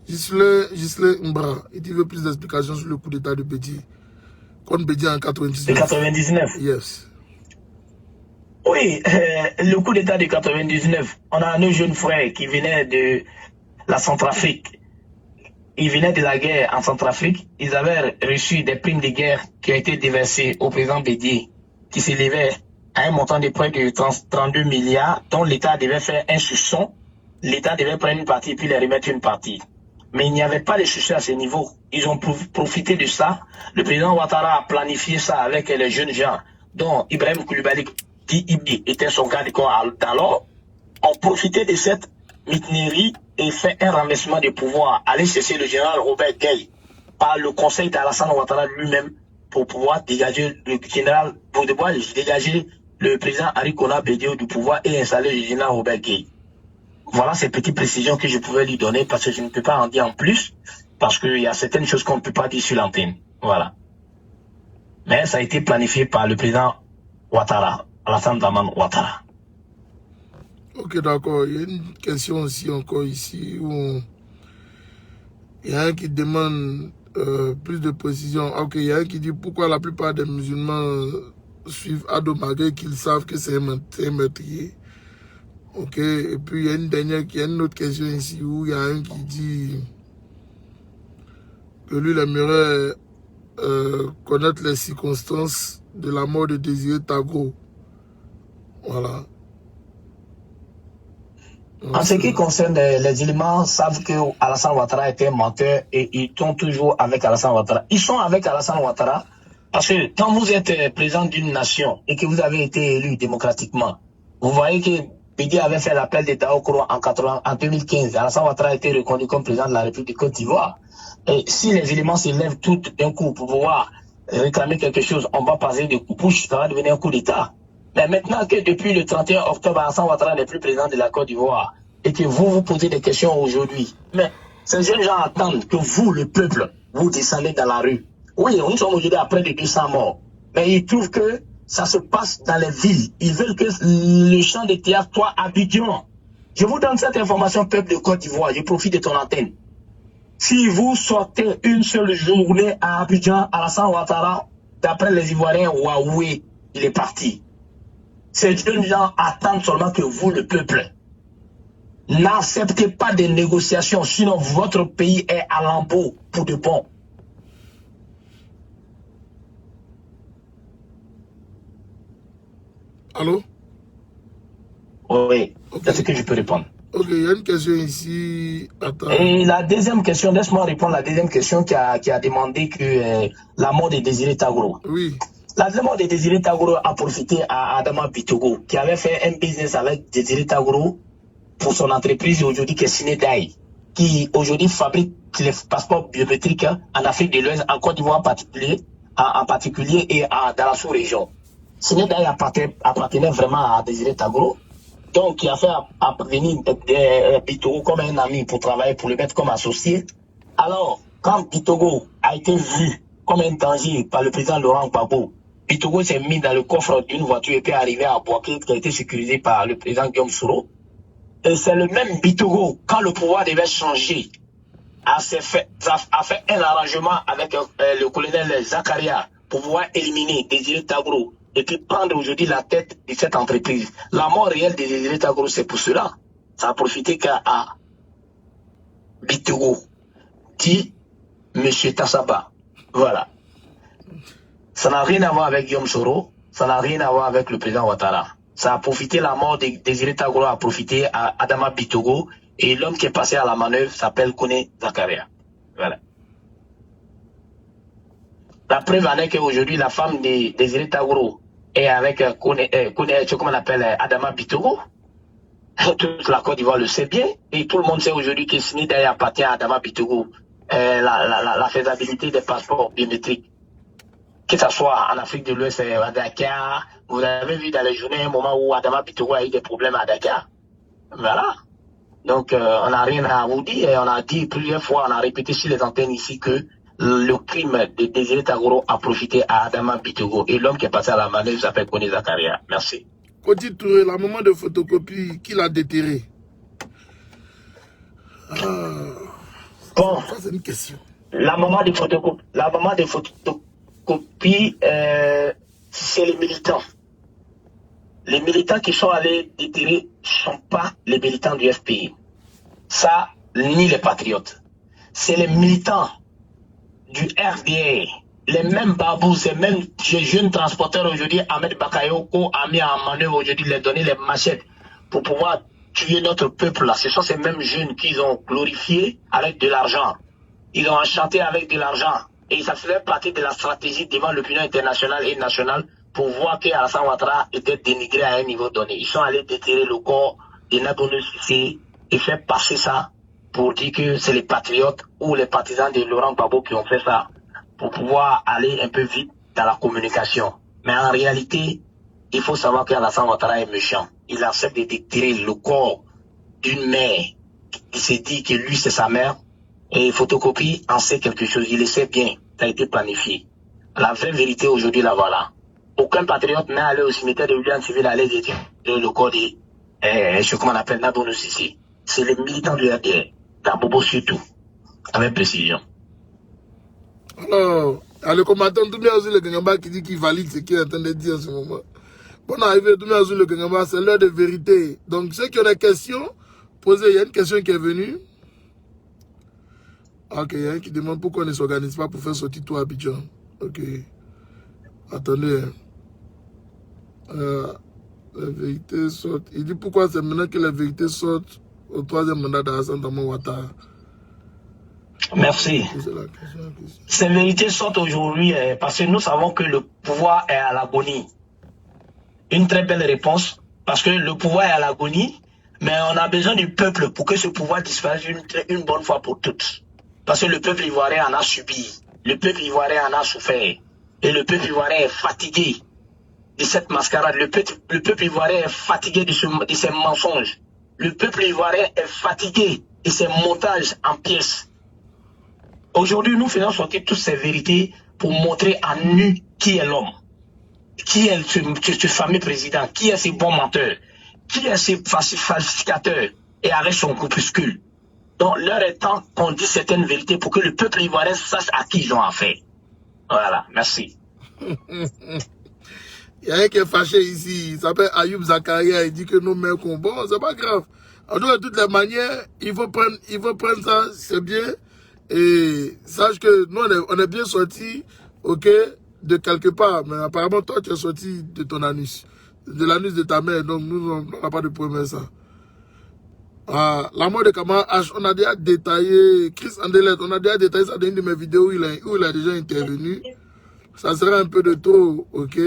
Gisley Mbra, il dit qu'il veut plus d'explications sur le coup d'état de Bédier. Contre Bédier en 99. De 99? Yes. Oui, le coup d'état de 99, on a un jeune frère qui venait de la Centrafrique. Ils venaient de la guerre en Centrafrique. Ils avaient reçu des primes de guerre qui ont été déversées au président Bédier, qui s'élevait à un montant de près de 32 milliards, dont l'État devait faire un soupçon. L'État devait prendre une partie et puis les remettre une partie. Mais il n'y avait pas de soupçon à ce niveau. Ils ont profité de ça. Le président Ouattara a planifié ça avec les jeunes gens, dont Ibrahim Koulibaly, qui était son garde du corps alors, ont profité de cette mutinerie et fait un renversement de pouvoir. Aller chercher le général Robert Gueye par le conseil d'Alassane Ouattara lui-même pour pouvoir dégager le général, pour pouvoir dégager le président Arikona Bédié du pouvoir et installer le général Robert Gueye. Voilà ces petites précisions que je pouvais lui donner parce que je ne peux pas en dire en plus parce qu'il y a certaines choses qu'on ne peut pas dire sur l'antenne. Voilà. Mais ça a été planifié par le président Ouattara, Alassane Dramane Ouattara. Ok, d'accord. Il y a une question aussi encore ici où il y a un qui demande plus de précision. Ok, il y a un qui dit pourquoi la plupart des musulmans suivent Ado malgré qu'ils savent que c'est un meurtrier. Ok, et puis il y a une autre question ici où il y a un qui dit que lui, il aimerait connaître les circonstances de la mort de Désiré Tagro. Voilà. Donc, en ce qui concerne les éléments, savent que Alassane Ouattara était un menteur et ils sont toujours avec Alassane Ouattara. Ils sont avec Alassane Ouattara parce que quand vous êtes président d'une nation et que vous avez été élu démocratiquement, vous voyez que Bédié avait fait l'appel d'État au Koro en 2015. Alassane Ouattara a été reconnu comme président de la République de Côte d'Ivoire. Et si les éléments s'élèvent tout d'un coup pour pouvoir réclamer quelque chose, on va passer de coup de pouce, ça va devenir un coup d'État. Mais maintenant que depuis le 31 octobre, Alassane Ouattara n'est plus président de la Côte d'Ivoire et que vous posez des questions aujourd'hui, mais ces jeunes gens attendent que vous, le peuple, vous descendez dans la rue. Oui, nous sommes aujourd'hui à près de 200 morts, mais ils trouvent que ça se passe dans les villes. Ils veulent que le champ de théâtre soit à Abidjan. Je vous donne cette information, peuple de Côte d'Ivoire, je profite de ton antenne. Si vous sortez une seule journée à Abidjan, Alassane Ouattara, d'après les Ivoiriens, Huawei, il est parti. Ces jeunes gens attendent seulement que vous, le peuple, n'acceptez pas des négociations, sinon votre pays est à lambeaux pour de bon. Allô? Oui, okay. C'est ce que je peux répondre. Ok, il y a une question ici. Attends. Et la deuxième question, laisse-moi répondre à la deuxième question qui a demandé que la mort de Désiré Tagro. Oui. La deuxième mort de Désiré Tagro a profité à Adama Bitogo, qui avait fait un business avec Désiré Tagro pour son entreprise aujourd'hui qui est Sinédaï, qui aujourd'hui fabrique les passeports biométriques en Afrique de l'Ouest, en Côte d'Ivoire en particulier, en particulier et dans la sous-région. Sine Daye appartenait vraiment à Désiré Tagoro, donc il a fait venir Bitogo comme un ami pour travailler, pour le mettre comme associé. Alors, quand Bitogo a été vu comme un danger par le président Laurent Gbagbo, Bitogo s'est mis dans le coffre d'une voiture et puis est arrivé à Bouaké, qui a été sécurisé par le président Guillaume Soro. Et c'est le même Bitogo, quand le pouvoir devait changer, a fait un arrangement avec le colonel Zakaria pour pouvoir éliminer Désiré Tagoro et puis prendre aujourd'hui la tête de cette entreprise. La mort réelle de Désiré Tagoro, c'est pour cela. Ça a profité qu'à Bitogo, dit M. Tassaba. Voilà. Ça n'a rien à voir avec Guillaume Soro, ça n'a rien à voir avec le président Ouattara. Ça a profité, la mort de Désiré Tagoro a profité à Adama Bitogo, et l'homme qui est passé à la manœuvre s'appelle Kone Zakaria. Voilà. La preuve en est qu'aujourd'hui, la femme de Désiré Tagoro est avec comment on appelle Adama Bitogo. Toute la Côte d'Ivoire le sait bien, et tout le monde sait aujourd'hui que Sine Daye appartient à Adama Bitogo. La faisabilité des passeports biométriques, que ce soit en Afrique de l'Ouest, à Dakar. Vous avez vu dans les journées un moment où Adama Bitogo a eu des problèmes à Dakar. Voilà. Donc, on n'a rien à vous dire. Et on a dit plusieurs fois, on a répété sur les antennes ici que le crime de Désiré Tagoro a profité à Adama Bitogo. Et l'homme qui est passé à la manœuvre s'appelle Kone Zakaria. Merci. Koti Touré, la maman de photocopie, qui l'a déterré? Bon. Ça, c'est une question. La maman de photocopie, c'est les militants. Les militants qui sont allés déterrer ne sont pas les militants du FPI. Ça, ni les patriotes. C'est les militants du RDR. Les mêmes babous, ces mêmes jeunes transporteurs aujourd'hui, Ahmed Bakayoko a mis en manœuvre aujourd'hui, les donner les machettes pour pouvoir tuer notre peuple là. Ce sont ces mêmes jeunes qu'ils ont glorifiés avec de l'argent. Ils ont enchanté avec de l'argent. Et ça faisait partie de la stratégie devant l'opinion internationale et nationale pour voir qu'Alassane Ouattara était dénigré à un niveau donné. Ils sont allés déterrer le corps de Nabono Cissé et faire passer ça pour dire que c'est les patriotes ou les partisans de Laurent Gbagbo qui ont fait ça pour pouvoir aller un peu vite dans la communication. Mais en réalité, il faut savoir qu'Alassane Ouattara est méchant. Il accepte de déterrer le corps d'une mère qui s'est dit que lui c'est sa mère. Et photocopie en sait quelque chose, il le sait bien, ça a été planifié. La vraie vérité aujourd'hui, la voilà. Aucun patriote n'est allé au cimetière de William Civil aller détruire le corps de ce qu'on appelle Nabono Cissé. C'est les militants du RDR, Kabobo surtout, avec précision. Alors, le combattant Doumbia Azul le Gangamba qui dit qu'il valide ce qu'il est en train de dire en ce moment. Bon, arrivé Doumbia Azul le Gangamba, c'est l'heure de vérité. Donc, ceux qui ont des questions, posez, il y a une question qui est venue. Ok, il y a un qui demande pourquoi on ne s'organise pas pour faire sortir tout à Abidjan. Ok. Attendez. La vérité sort. Il dit pourquoi c'est maintenant que la vérité sort au troisième mandat d'Alassane Ouattara. Merci. Ces vérités sortent aujourd'hui parce que nous savons que le pouvoir est à l'agonie. Une très belle réponse parce que le pouvoir est à l'agonie, mais on a besoin du peuple pour que ce pouvoir disparaisse une bonne fois pour toutes. Parce que le peuple ivoirien en a subi, le peuple ivoirien en a souffert, et le peuple ivoirien est fatigué de cette mascarade, le peuple ivoirien est fatigué de ces mensonges, le peuple ivoirien est fatigué de ces montages en pièces. Aujourd'hui, nous faisons sortir toutes ces vérités pour montrer à nu qui est l'homme, qui est ce fameux président, qui est ce bon menteur, qui est ce falsificateur, et avec son groupuscule. Donc, l'heure est temps qu'on dise certaines vérités pour que le peuple ivoirien sache à qui ils ont affaire. Voilà, merci. Il y a un qui est fâché ici, il s'appelle Ayoub Zakaria, il dit que nos mères sont bon, c'est pas grave. En tout cas, de toutes les manières, il faut prendre ça, c'est bien. Et sache que nous, on est bien sortis, ok, de quelque part. Mais apparemment, toi, tu es sorti de ton anus. De l'anus de ta mère, donc nous, on n'a pas de problème avec ça. La mort de Kamara H, on a déjà détaillé, Chris Andelet, on a déjà détaillé ça dans une de mes vidéos où il a déjà intervenu. Ça sera un peu de trop, ok.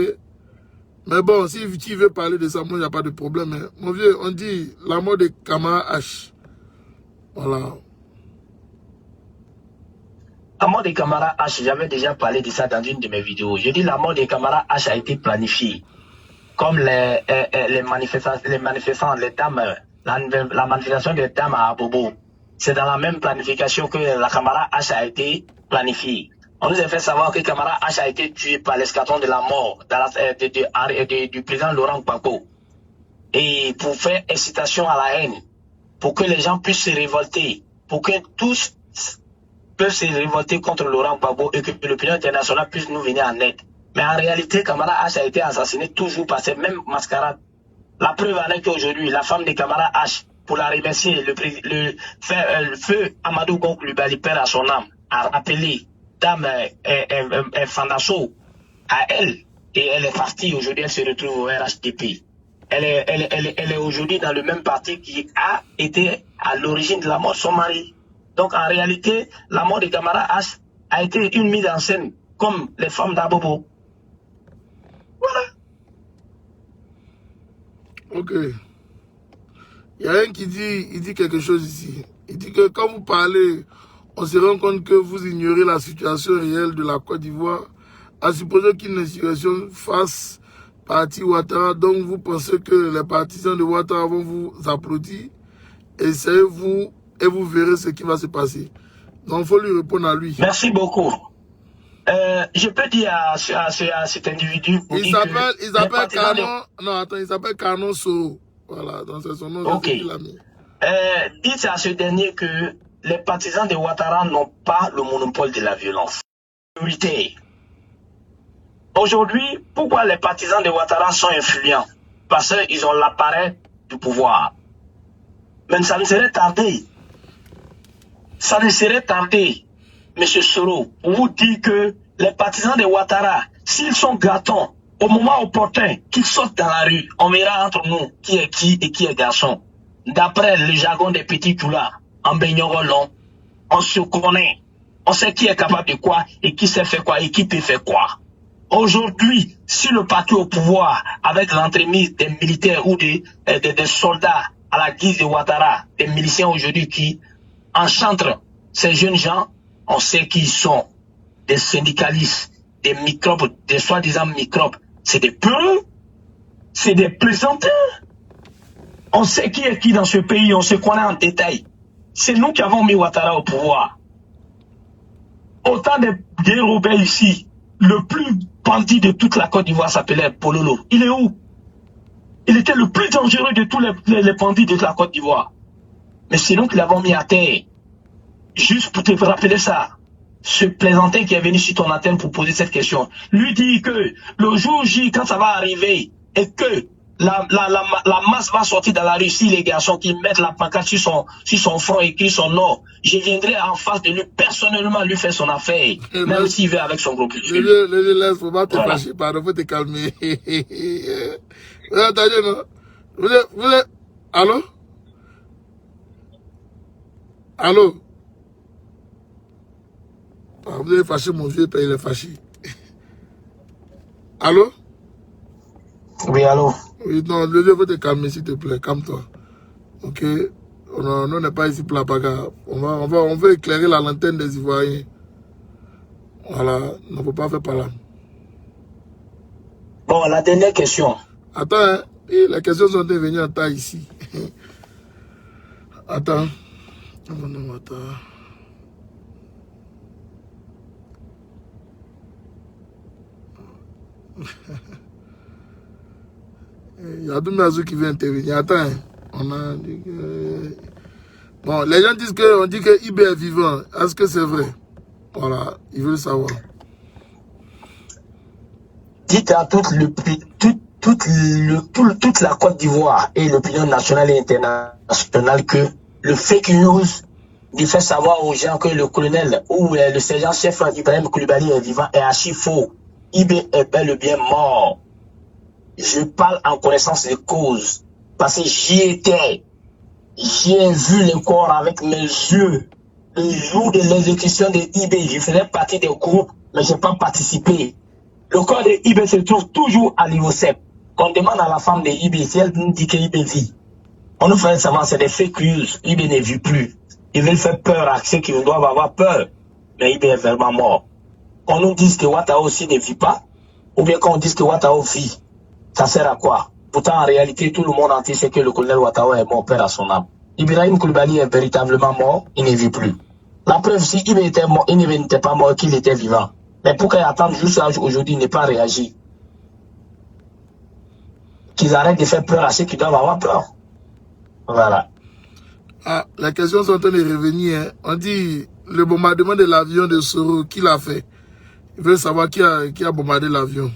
Mais bon, si tu veux parler de ça, moi, il n'y a pas de problème. Hein. Mon vieux, on dit la mort de Kamara H. Voilà. La mort des camarades H, j'avais déjà parlé de ça dans une de mes vidéos. Je dis la mort des camarades H a été planifiée. Comme les manifestants, les dames, la manifestation des dames à Abobo. C'est dans la même planification que la camarade H a été planifiée. On nous a fait savoir que le camarade H a été tué par l'escadron de la mort du président Laurent Gbagbo. Et pour faire incitation à la haine, pour que les gens puissent se révolter, pour que tous peuvent se révolter contre Laurent Gbagbo et que l'opinion internationale puisse nous venir en aide. Mais en réalité, camarade H a été assassiné toujours par ces mêmes mascarades. La preuve en est qu'aujourd'hui, la femme de camarade H, pour la remercier, le feu Amadou Gon Coulibaly, père à son âme, a rappelé Dame Fandasso à elle, et elle est partie. Aujourd'hui, elle se retrouve au RHDP. Elle est aujourd'hui dans le même parti qui a été à l'origine de la mort de son mari. Donc en réalité, la mort de camarade H a été une mise en scène comme les femmes d'Abobo. Voilà. Ok. Il y a un qui dit quelque chose ici. Il dit que quand vous parlez, on se rend compte que vous ignorez la situation réelle de la Côte d'Ivoire, à supposer qu'une insurrection fasse partie Ouattara, donc vous pensez que les partisans de Ouattara vont vous applaudir, essayez-vous et vous verrez ce qui va se passer. Donc il faut lui répondre à lui. Merci beaucoup. Je peux dire à cet individu... Il s'appelle Canon... Non, attends, il s'appelle Canon Soro. Voilà, donc c'est son nom. Ok. Dites à ce dernier que les partisans de Ouattara n'ont pas le monopole de la violence. Aujourd'hui, pourquoi les partisans de Ouattara sont influents? Parce qu'ils ont l'appareil du pouvoir. Mais ça ne serait tardé. Ça ne serait tardé, M. Soro, pour vous dire que les partisans de Ouattara, s'ils sont gâtons, au moment opportun, qu'ils sortent dans la rue, on verra entre nous qui est qui et qui est garçon. D'après le jargon des petits coulards, en Beignon-Rollon, on se connaît. On sait qui est capable de quoi et qui sait faire quoi et qui peut faire quoi. Aujourd'hui, si le parti au pouvoir, avec l'entremise des militaires ou des soldats à la guise de Ouattara, des miliciens aujourd'hui qui enchantent ces jeunes gens, on sait qui ils sont. Des syndicalistes, des microbes, des soi-disant microbes. C'est des peureux, c'est des présenteurs. On sait qui est qui dans ce pays, on se connaît en détail. C'est nous qui avons mis Ouattara au pouvoir. Autant de dérobés ici, le plus bandit de toute la Côte d'Ivoire s'appelait Pololo. Il est où? Il était le plus dangereux de tous les bandits de la Côte d'Ivoire. Mais c'est nous qui l'avons mis à terre. Juste pour te rappeler ça. Ce plaisantin qui est venu sur ton antenne pour poser cette question, lui dit que le jour J, quand ça va arriver, et que la masse va sortir dans la rue, si les garçons qui mettent la pancarte sur son front écrit son nom, je viendrai en face de lui, personnellement lui faire son affaire, même s'il veut avec son groupe. Le laisse, faut pas te fâcher, pardon, faut te calmer. Vous attendez, non? Vous êtes... Allô? Allô? Ah, vous avez fâché mon vieux père, il est fâché. Allô? Oui, allô? Oui, non, le vieux, faut te calmer, s'il te plaît, calme-toi. Ok? On n'est pas ici pour la bagarre. On veut éclairer la lanterne des Ivoiriens. Voilà, on ne peut pas faire par là. Bon, la dernière question. Attends, hein? Les questions sont venues en taille ici. Attends. Non, attends. Il y a Doumazou qui vient intervenir. Attends, on a dit que... Bon, les gens disent qu'on dit que IB est vivant. Est-ce que c'est vrai? Voilà, ils veulent savoir. Dites à toute la Côte d'Ivoire et l'opinion nationale et internationale que le fake news de faire savoir aux gens que le colonel ou le sergent-chef Ibrahim Coulibaly est vivant est archi faux. IB est bel et bien mort. Je parle en connaissance de cause. Parce que j'y étais. J'ai vu le corps avec mes yeux. Le jour de l'exécution de IB, je faisais partie des groupes, mais je n'ai pas participé. Le corps de IB se trouve toujours à l'IOCEP. Qu'on demande à la femme de IB si elle nous dit que IB vit. On nous fait savoir c'est des fake news. IB ne vit plus. Ils veulent faire peur à ceux qui doivent avoir peur. mais Ibé est vraiment mort. Qu'on nous dise que Ouattara aussi ne vit pas, ou bien qu'on dise que Ouattara vit, ça sert à quoi? Pourtant, en réalité, tout le monde entier sait que le colonel Ouattara est mort, père à son âme. Ibrahim Koulibaly est véritablement mort, il ne vit plus. La preuve, si Ibé était mort, il n'était pas mort, qu'il était vivant. Mais pourquoi attendre jusqu'à aujourd'hui, ne pas réagir? Qu'ils arrêtent de faire peur à ceux qui doivent avoir peur. Voilà. Ah, la question sont en train de revenir. Hein. On dit le bombardement de l'avion de Soro, qui l'a fait? Il veut savoir qui a bombardé l'avion.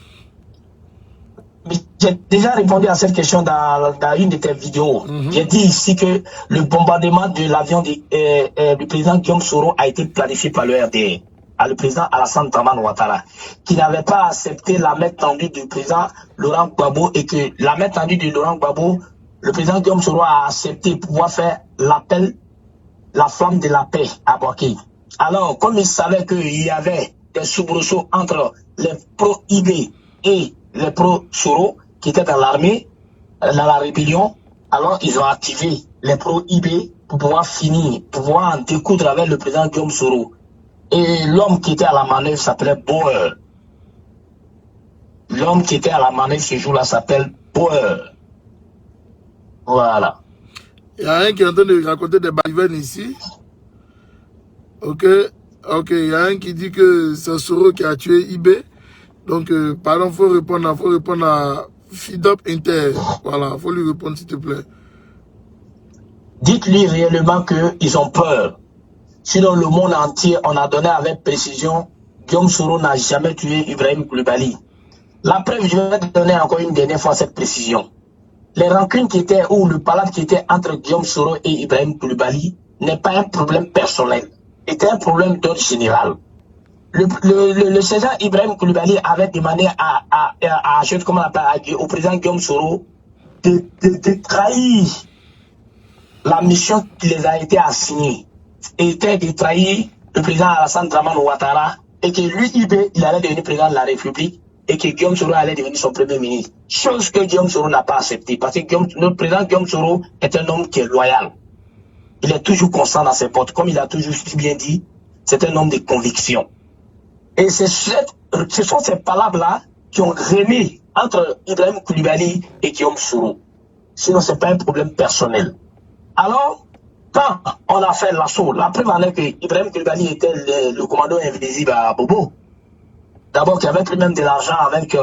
J'ai déjà répondu à cette question dans une de tes vidéos. J'ai dit ici que le bombardement de l'avion du président Guillaume Soro a été planifié par le RDR, à le président Alassane Dramane Ouattara, qui n'avait pas accepté la main tendue du président Laurent Gbagbo, et que la main tendue de Laurent Gbagbo, le président Guillaume Soro a accepté pour pouvoir faire l'appel, la flamme de la paix à Boaké. Alors, comme il savait qu'il y avait des soubresauts entre les pro-IB et les pro-Soro qui étaient dans l'armée, dans la rébellion, alors ils ont activé les pro-IB pour pouvoir finir, pour pouvoir en découdre avec le président Guillaume Soro. Et l'homme qui était à la manœuvre s'appelait Bauer. L'homme qui était à la manœuvre ce jour-là s'appelle Bauer. Voilà. Il y a un qui est en train de raconter des balivernes ici. Ok, il y a un qui dit que c'est Soro qui a tué IB. Donc, pardon, faut répondre à Fidop Inter. Voilà, faut lui répondre s'il te plaît. Dites-lui réellement qu'ils ont peur. Sinon, le monde entier, on a donné avec précision, Guillaume Soro n'a jamais tué Ibrahim Koulibaly. La preuve, je vais te donner encore une dernière fois cette précision. Les rancunes qui étaient, ou le palabre qui était entre Guillaume Soro et Ibrahim Koulibaly n'est pas un problème personnel, c'était un problème d'ordre général. Le sergent Ibrahim Koulibaly avait demandé au président Guillaume Soro de trahir la mission qui les a été assignée. Et était de trahir le président Alassane Dramane Ouattara, et que lui, IB, il allait devenir président de la République, et que Guillaume Soro allait devenir son premier ministre. Chose que Guillaume Soro n'a pas acceptée, parce que notre président Guillaume Soro est un homme qui est loyal. Il est toujours constant dans ses portes. Comme il a toujours si bien dit, c'est un homme de conviction. Et ce sont ces palabres-là qui ont remis entre Ibrahim Koulibaly et Guillaume Soro. Sinon, ce n'est pas un problème personnel. Alors, quand on a fait l'assaut, la preuve en est que Ibrahim Koulibaly était le commando invisible à Bobo. D'abord, qui avait pris même de l'argent avec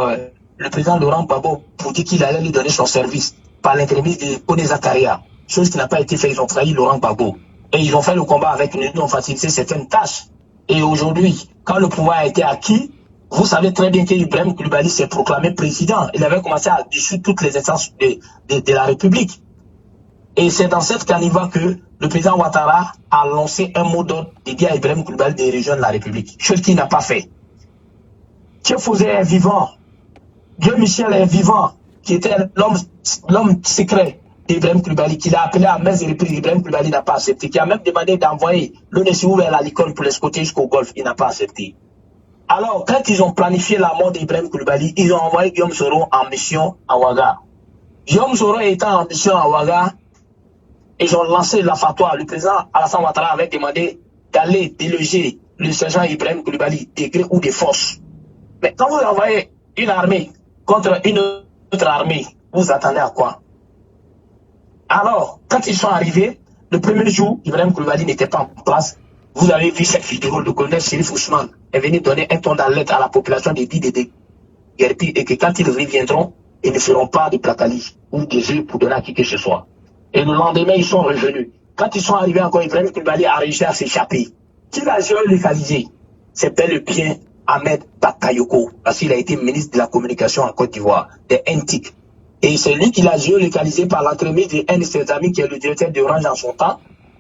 le président Laurent Gbagbo pour dire qu'il allait lui donner son service par l'intermédiaire de Koné Zakaria. Chose qui n'a pas été faite, ils ont trahi Laurent Gbagbo. Et ils ont fait le combat avec nous, ils ont facilité certaines tâches. Et aujourd'hui, quand le pouvoir a été acquis, vous savez très bien qu'Ibrahim Koulibaly s'est proclamé président. Il avait commencé à dissoudre toutes les instances de la République. Et c'est dans cette caniveau que le président Ouattara a lancé un mot d'ordre dédié à Ibrahim Koulibaly de rejoindre la République. Chose qu'il n'a pas fait. Dieu Fosé est vivant. Dieu Michel est vivant, qui était l'homme secret d'Ibrahim Koulibaly, qu'il a appelé à maintes reprises. Ibrahim Koulibaly n'a pas accepté, qui a même demandé d'envoyer l'ONSU vers la Licone pour l'escorter jusqu'au Golfe. Il n'a pas accepté. Alors, quand ils ont planifié la mort d'Ibrahim Koulibaly, ils ont envoyé Guillaume Soro en mission à Ouaga. Guillaume Soro étant en mission à Ouaga, ils ont lancé la fatwa. Le président Alassane Ouattara avait demandé d'aller déloger le sergent Ibrahim Koulibaly, des gré ou des forces. Mais quand vous envoyez une armée contre une autre armée, vous attendez à quoi? Alors, quand ils sont arrivés, le premier jour, Ibrahim Koulibaly n'était pas en place. Vous avez vu cette vidéo, le colonel Chérif Ousmane est venu donner un ton d'alerte à la population de Guerpi, et que quand ils reviendront, ils ne feront pas de placali ou des jeux pour donner à qui que ce soit. Et le lendemain, ils sont revenus. Quand ils sont arrivés encore, Ibrahim Koulibaly a réussi à s'échapper. Qui l'a géolocalisé? C'est bel et bien Ahmed Bakayoko, parce qu'il a été ministre de la communication en Côte d'Ivoire, des NTIC. Et c'est lui qui l'a géolocalisé par l'entremise d'un de ses amis qui est le directeur d'Orange en son temps,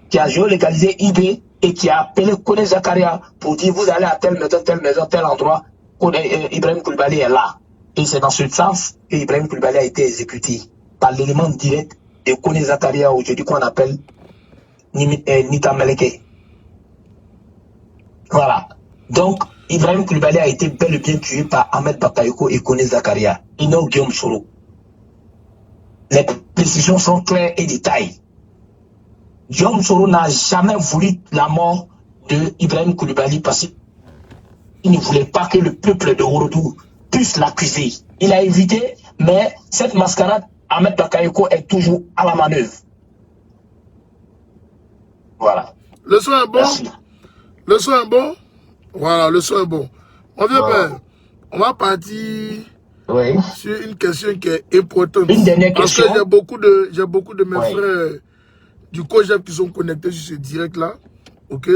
qui a géolocalisé IB et qui a appelé Koné Zakaria pour dire vous allez à telle maison, tel endroit, Ibrahim Koulibaly est là. Et c'est dans ce sens que Ibrahim Koulibaly a été exécuté par l'élément direct de Koné Zakaria, aujourd'hui qu'on appelle Nita Meleke. Voilà. Donc, Ibrahim Koulibaly a été bel et bien tué par Ahmed Bakayoko et Koné Zakaria, et non Guillaume Soro. Les précisions sont claires et détaillées. Guillaume Soro n'a jamais voulu la mort de Ibrahim Koulibaly parce qu'il ne voulait pas que le peuple de Ouroudou puisse l'accuser. Il a évité, mais cette mascarade, Ahmed Bakayoko est toujours à la manœuvre. Voilà. Le son est bon? Merci. Le son est bon? Voilà, le son est bon. Mon vieux père, on va partir sur une question qui est importante. Une dernière question. Parce que j'ai beaucoup de mes frères du COJEP qui sont connectés sur ce direct-là. Ok?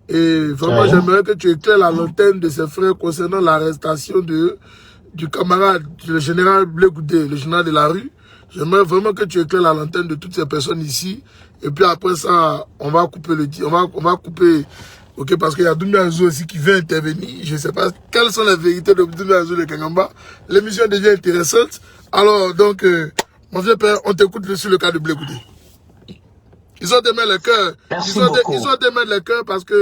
Et vraiment, j'aimerais que tu éclaires la lanterne de ces frères concernant l'arrestation du camarade, le général Blé Goudé, le général de la rue. J'aimerais vraiment que tu éclaires la lanterne de toutes ces personnes ici. Et puis après ça, on va couper on va couper. Ok, parce qu'il y a Doumbia Nzo aussi qui veut intervenir. Je ne sais pas quelles sont les vérités de Doumbia Nzo de Kangamba. L'émission devient intéressante. Alors, donc, mon vieux père, on t'écoute sur le cas de Blé Goudé. Ils ont aimé le cœur. Ils ont aimé le cœur parce que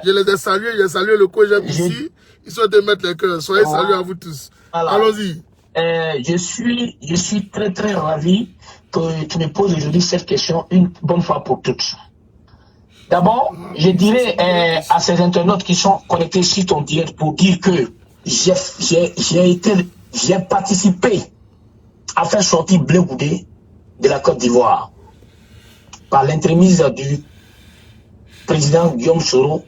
je les ai salués. J'ai salué le COJEP ici. Ils ont aimé le cœur. Soyez salués à vous tous. Voilà. Allons-y. Je suis très très ravi que tu me poses aujourd'hui cette question une bonne fois pour toutes. D'abord, je dirais à ces internautes qui sont connectés sur ton direct pour dire que j'ai participé à faire sortir Blé Goudé de la Côte d'Ivoire par l'entremise du président Guillaume Soro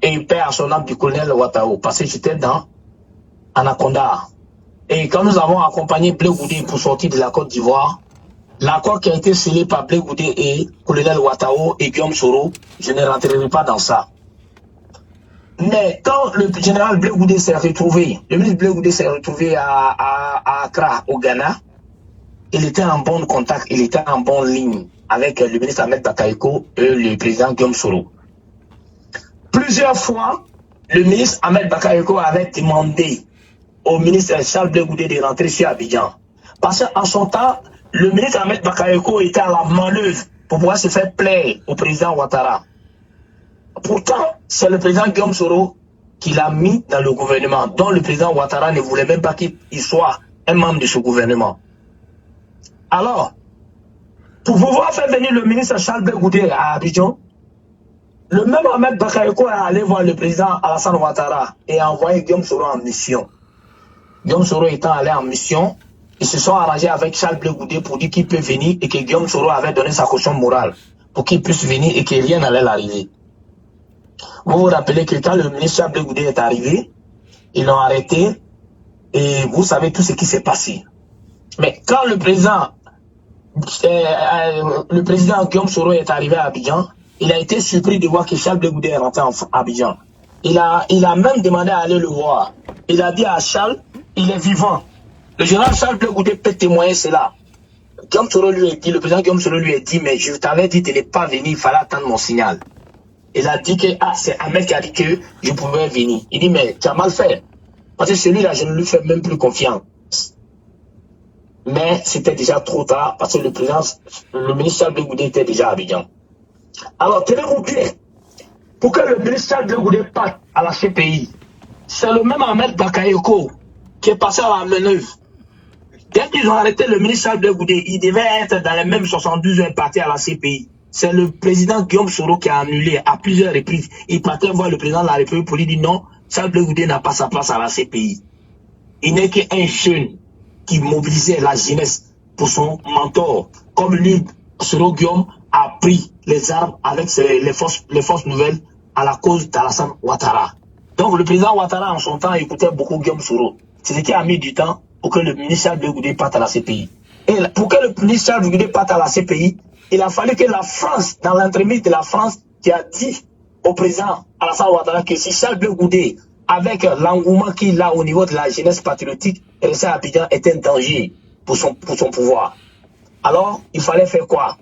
et père à son âme du colonel Ouattara, parce que j'étais dans Anaconda. Et quand nous avons accompagné Blé Goudé pour sortir de la Côte d'Ivoire, l'accord qui a été scellé par Blé Goudé et colonel Ouattara et Guillaume Soro, je ne rentrerai pas dans ça. Mais quand le général Blé Goudé s'est retrouvé, le ministre Blé Goudé s'est retrouvé à Accra, au Ghana, il était en bon contact, il était en bonne ligne avec le ministre Ahmed Bakayoko et le président Guillaume Soro. Plusieurs fois, le ministre Ahmed Bakayoko avait demandé au ministre Charles Blé Goudé de rentrer sur Abidjan. Parce qu'en son temps, le ministre Ahmed Bakayoko était à la manœuvre pour pouvoir se faire plaire au président Ouattara. Pourtant, c'est le président Guillaume Soro qui l'a mis dans le gouvernement, dont le président Ouattara ne voulait même pas qu'il soit un membre de ce gouvernement. Alors, pour pouvoir faire venir le ministre Charles Blé Goudé à Abidjan, le même Ahmed Bakayoko est allé voir le président Alassane Ouattara et a envoyé Guillaume Soro en mission. Guillaume Soro étant allé en mission, ils se sont arrangés avec Charles Blé Goudé pour dire qu'il peut venir et que Guillaume Soro avait donné sa caution morale pour qu'il puisse venir et que rien n'allait l'arriver. Vous vous rappelez que quand le ministre Charles Blé Goudé est arrivé, ils l'ont arrêté et vous savez tout ce qui s'est passé. Mais quand le président Guillaume Soro est arrivé à Abidjan, il a été surpris de voir que Charles Blé Goudé est rentré à Abidjan. Il a même demandé à aller le voir. Il a dit à Charles, il est vivant. Le général Charles Blé Goudé peut témoigner cela. Guillaume Soro lui a dit, le président Guillaume Soro lui a dit, mais je t'avais dit de ne pas venir, il fallait attendre mon signal. Il a dit que c'est Ahmed qui a dit que je pouvais venir. Il dit, mais tu as mal fait. Parce que celui-là, je ne lui fais même plus confiance. Mais c'était déjà trop tard parce que le ministre Charles Blé Goudé était déjà à Abidjan. Alors, tenez-vous bien. Pour que le ministre Charles Blé Goudé parte à la CPI, c'est le même Ahmed Bakayoko qui est passé à la manœuvre. Dès qu'ils ont arrêté le ministre Charles Blé Goudé, il devait être dans les mêmes 72 heures parti à la CPI. C'est le président Guillaume Soro qui a annulé à plusieurs reprises. Il partait voir le président de la République pour lui dire non, Charles Blé Goudé n'a pas sa place à la CPI. Il n'est qu'un jeune qui mobilisait la jeunesse pour son mentor. Comme lui, Soro Guillaume a pris les armes avec les forces nouvelles à la cause d'Alassane Ouattara. Donc le président Ouattara en son temps écoutait beaucoup Guillaume Soro. C'est ce qui a mis du temps pour que le ministre Charles Blé Goudé parte à la CPI. Et pour que le ministre Charles Blé Goudé parte à la CPI, il a fallu que la France, dans l'entremise de la France, qui a dit au président Alassane Ouattara que si Charles Blé Goudé, avec l'engouement qu'il a au niveau de la jeunesse patriotique, rester à Abidjan était un danger pour son pouvoir. Alors, il fallait faire quoi?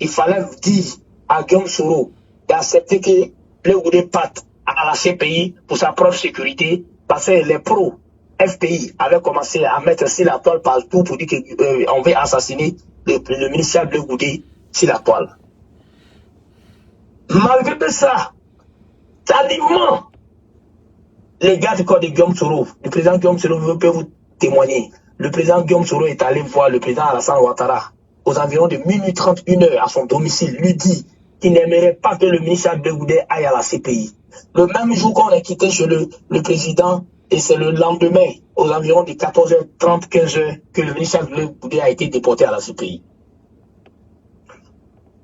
Il fallait dire à Guillaume Soro d'accepter que Blé Goudé parte à la CPI pour sa propre sécurité, parce que les pro-FPI avaient commencé à mettre sur la toile partout pour dire qu'on veut assassiner le ministre Blé Goudé sur la toile. Malgré ça, tardivement, les gars du corps de Guillaume Soro, le président Guillaume Soro peut vous témoigner. Le président Guillaume Soro est allé voir le président Alassane Ouattara aux environs de minuit 31 à son domicile, lui dit qui n'aimerait pas que le ministre Abdoulaye Goudé aille à la CPI. Le même jour qu'on est quitté chez le président, et c'est le lendemain, aux environs de 14h30, 15h, que le ministre Abdoulaye Goudé a été déporté à la CPI.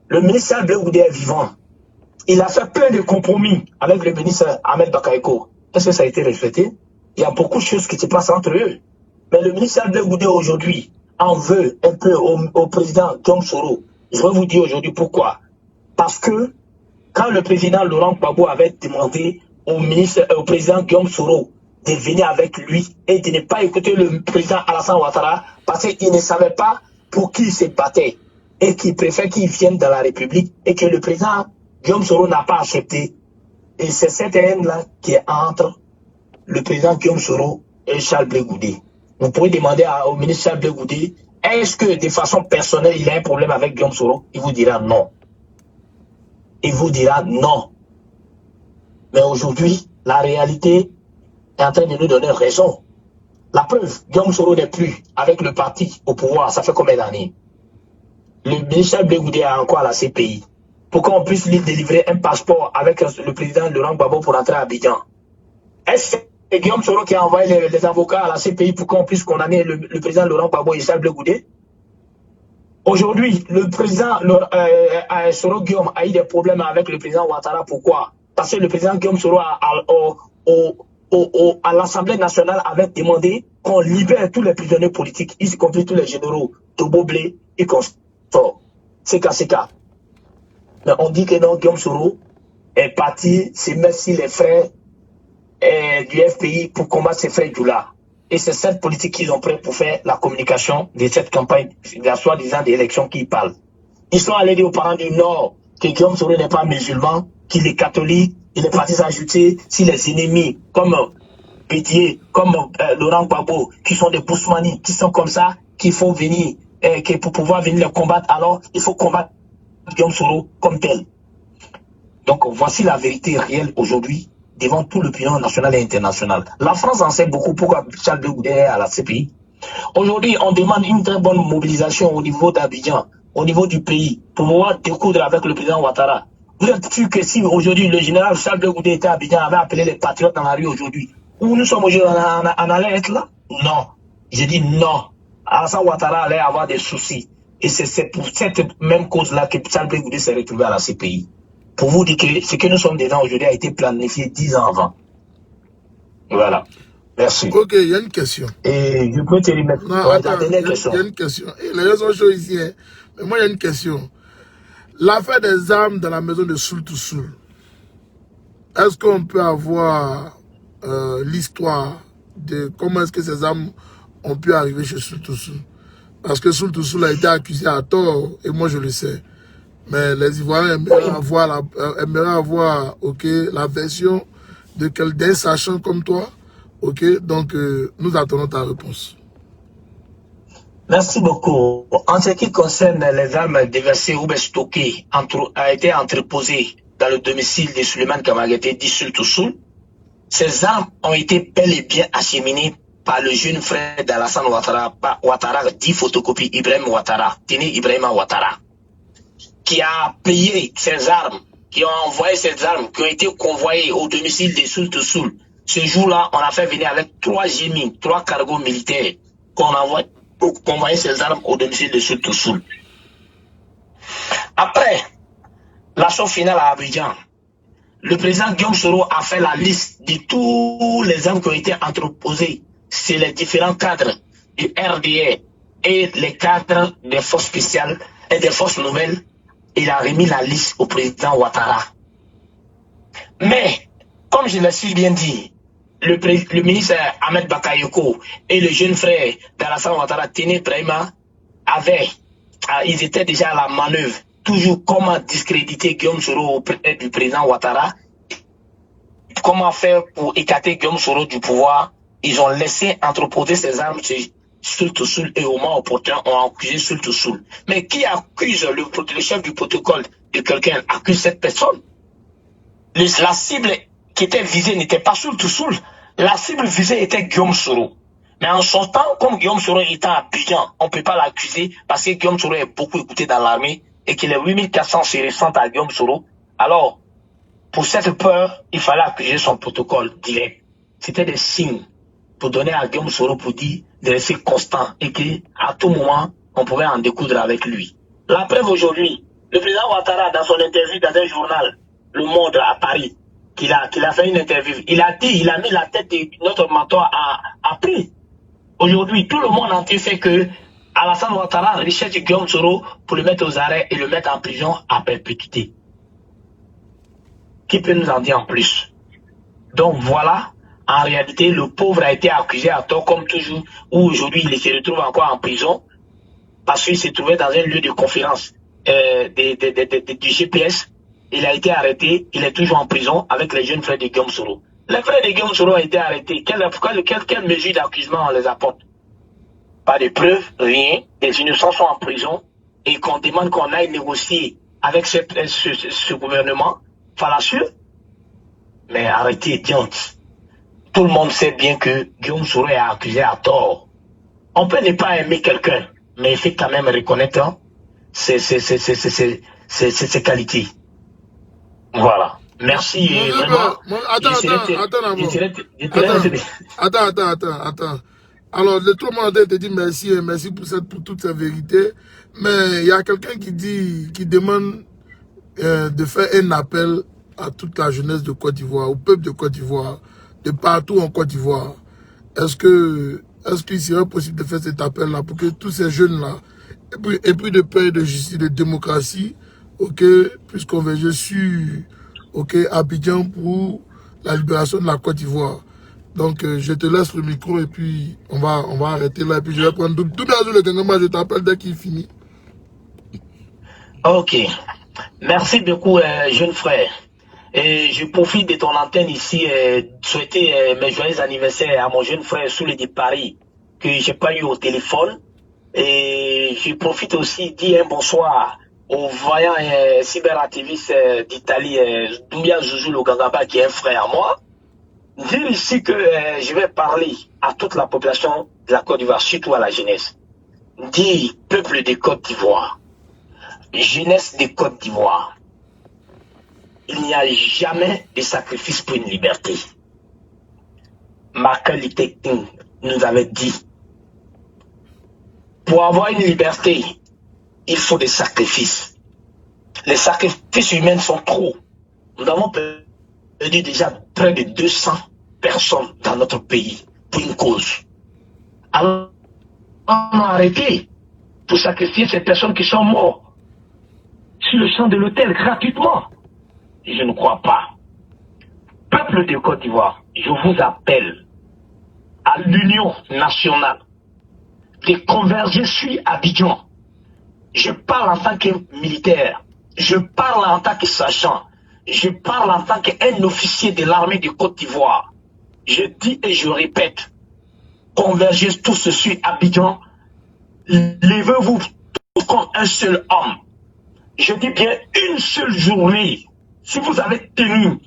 Le ministre Abdoulaye Goudé est vivant. Il a fait plein de compromis avec le ministre Ahmed Bakayoko. Est-ce que ça a été respecté? Il y a beaucoup de choses qui se passent entre eux. Mais le ministre Abdoulaye Goudé aujourd'hui en veut un peu au président Guillaume Soro. Je vais vous dire aujourd'hui pourquoi. Parce que quand le président Laurent Gbagbo avait demandé au président Guillaume Soro de venir avec lui et de ne pas écouter le président Alassane Ouattara parce qu'il ne savait pas pour qui il se battait et qu'il préfère qu'il vienne dans la République et que le président Guillaume Soro n'a pas accepté. Et c'est cette haine-là qui est entre le président Guillaume Soro et Charles Blé Goudé. Vous pouvez demander au ministre Charles Blé Goudé, est-ce que de façon personnelle il a un problème avec Guillaume Soro? Il vous dira non. Il vous dira non. Mais aujourd'hui, la réalité est en train de nous donner raison. La preuve, Guillaume Soro n'est plus avec le parti au pouvoir. Ça fait combien d'années? Le ministre Blé Goudé est encore à la CPI. Pour qu'on puisse lui délivrer un passeport avec le président Laurent Gbagbo pour entrer à Abidjan. Est-ce que c'est Guillaume Soro qui a envoyé les avocats à la CPI pour qu'on puisse condamner le président Laurent Gbagbo et Charles Blé Goudé? Aujourd'hui, le président Soro Guillaume a eu des problèmes avec le président Ouattara. Pourquoi? Parce que le président Guillaume Soro à l'Assemblée nationale avait demandé qu'on libère tous les prisonniers politiques, y compris tous les généraux de Boblé et consorts. C'est cas. Mais on dit que non, Guillaume Soro est parti se mettre sur les frères du FPI pour combattre ses frères Djoula. Et c'est cette politique qu'ils ont pris pour faire la communication de cette campagne, de la soi-disant d'élection qui parlent. Ils sont allés dire aux parents du Nord que Guillaume Soro n'est pas musulman, qu'il est catholique, il est parti s'ajouter si les ennemis comme Bédier, comme Laurent Gbagbo, qui sont des Bousmani, qui sont comme ça, qu'il faut venir, que pour pouvoir venir les combattre, alors il faut combattre Guillaume Soro comme tel. Donc voici la vérité réelle aujourd'hui devant tout l'opinion nationale et internationale. La France en sait beaucoup pourquoi Charles Blé Goudé est à la CPI. Aujourd'hui, on demande une très bonne mobilisation au niveau d'Abidjan, au niveau du pays, pour pouvoir découdre avec le président Ouattara. Vous êtes sûr que si aujourd'hui le général Charles Blé Goudé était à Abidjan, avait appelé les patriotes dans la rue aujourd'hui, où nous sommes aujourd'hui, on allait être là? Non. J'ai dit non. Alassane Ouattara allait avoir des soucis. Et c'est pour cette même cause-là que Charles Blé Goudé s'est retrouvé à la CPI. Pour vous dire que ce que nous sommes dedans aujourd'hui a été planifié 10 ans avant. Voilà. Merci. Ok, il y a une question. Et je peux te remettre. Non, attends, il y a une question. Les gens sont chauds ici, hein. Mais moi, il y a une question. L'affaire des armes dans la maison de Soul to Soul. Est-ce qu'on peut avoir l'histoire de comment est-ce que ces armes ont pu arriver chez Soul to Soul? Parce que Soul to Soul a été accusé à tort, et moi je le sais. Mais les Ivoiriens aimeraient avoir la version d'un sachant comme toi. Ok, donc nous attendons ta réponse. Merci beaucoup. En ce qui concerne les armes déversées ou stockées, a été entreposées dans le domicile de Suleiman Kamagaté, dit Soul to Soul. Ces armes ont été bel et bien acheminées par le jeune frère d'Alassane Ouattara, dit photocopie Ibrahim Ouattara, Tini Ibrahima Ouattara, qui a payé ces armes, qui ont envoyé ces armes, qui ont été convoyées au domicile de Soul to Soul. Ce jour-là, on a fait venir avec 3 gémines, 3 cargos militaires, qu'on envoie pour convoyer ces armes au domicile de Soul to Soul. Après l'assaut final à Abidjan, le président Guillaume Soro a fait la liste de tous les armes qui ont été entreposées. C'est les différents cadres du RDR et les cadres des forces spéciales et des forces nouvelles. Il a remis la liste au président Ouattara. Mais, comme je l'ai si bien dit, le ministre Ahmed Bakayoko et le jeune frère d'Alassane Ouattara, Tini Ibrahima, ils étaient déjà à la manœuvre. Toujours comment discréditer Guillaume Soro auprès du président Ouattara. Comment faire pour écarter Guillaume Soro du pouvoir. Ils ont laissé entreposer ces armes chez Soul to Soul et au moment opportun ont accusé Soul to Soul. Mais qui accuse le chef du protocole de quelqu'un accuse cette personne? La cible qui était visée n'était pas Soul to Soul. La cible visée était Guillaume Soro. Mais en sortant, comme Guillaume Soro était à Abidjan, on ne peut pas l'accuser parce que Guillaume Soro est beaucoup écouté dans l'armée et que les 8400 se ressentent à Guillaume Soro, alors, pour cette peur, il fallait accuser son protocole direct. C'était des signes pour donner à Guillaume Soro pour dire de rester constant et qu'à tout moment, on pouvait en découdre avec lui. La preuve aujourd'hui, le président Ouattara, dans son interview dans un journal, Le Monde à Paris, qu'il a fait une interview, il a dit, il a mis la tête de notre mentor à prix. Aujourd'hui, tout le monde entier sait que Alassane Ouattara recherche Guillaume Soro pour le mettre aux arrêts et le mettre en prison à perpétuité. Qui peut nous en dire en plus? Donc voilà, en réalité, le pauvre a été accusé à tort comme toujours, où aujourd'hui il se retrouve encore en prison parce qu'il s'est trouvé dans un lieu de conférence du GPS. Il a été arrêté, il est toujours en prison avec les jeunes frères de Guillaume Soro. Les frères de Guillaume Soro ont été arrêtés. Quelle mesure d'accusement on les apporte? Pas de preuves, rien. Des innocents sont en prison et qu'on demande qu'on aille négocier avec ce gouvernement fallacieux. Mais arrêtez, diante. Tout le monde sait bien que Guillaume Soro est accusé à tort. On peut ne pas aimer quelqu'un, mais il faut quand même reconnaître ses qualités. Voilà. Merci. Attends. Alors, tout le monde te dit merci et merci pour toutes ces vérités. Mais il y a quelqu'un qui demande de faire un appel à toute la jeunesse de Côte d'Ivoire, au peuple de Côte d'Ivoire, de partout en Côte d'Ivoire. Est-ce qu'il serait possible de faire cet appel-là pour que tous ces jeunes-là aient plus de paix, de justice, de démocratie, puissent converger sur Abidjan pour la libération de la Côte d'Ivoire. Donc, je te laisse le micro et puis on va arrêter là. Et puis je vais prendre tout bien le Gangama, je t'appelle dès qu'il finit. Ok. Merci beaucoup, jeune frère. Et je profite de ton antenne ici et souhaiter mes joyeux anniversaires à mon jeune frère Soulé de Paris, que je n'ai pas eu au téléphone. Et je profite aussi de dire un bonsoir au voyant cyberactiviste d'Italie, Doumbia Zouzou Logangaba, qui est un frère à moi. Dire ici que je vais parler à toute la population de la Côte d'Ivoire, surtout à la jeunesse. Dire peuple de Côte d'Ivoire, jeunesse de Côte d'Ivoire, il n'y a jamais de sacrifice pour une liberté. Martin Luther King nous avait dit, pour avoir une liberté, il faut des sacrifices. Les sacrifices humains sont trop. Nous avons perdu déjà près de 200 personnes dans notre pays pour une cause. Alors, on a arrêté pour sacrifier ces personnes qui sont mortes sur le champ de l'hôtel gratuitement. Je ne crois pas. Peuple de Côte d'Ivoire, je vous appelle à l'union nationale de converger sur Abidjan. Je parle en tant que militaire, je parle en tant que sachant, je parle en tant qu'un officier de l'armée de Côte d'Ivoire. Je dis et je répète, convergez tous sur Abidjan, levez-vous tous comme un seul homme. Je dis bien une seule journée. Si vous avez tenu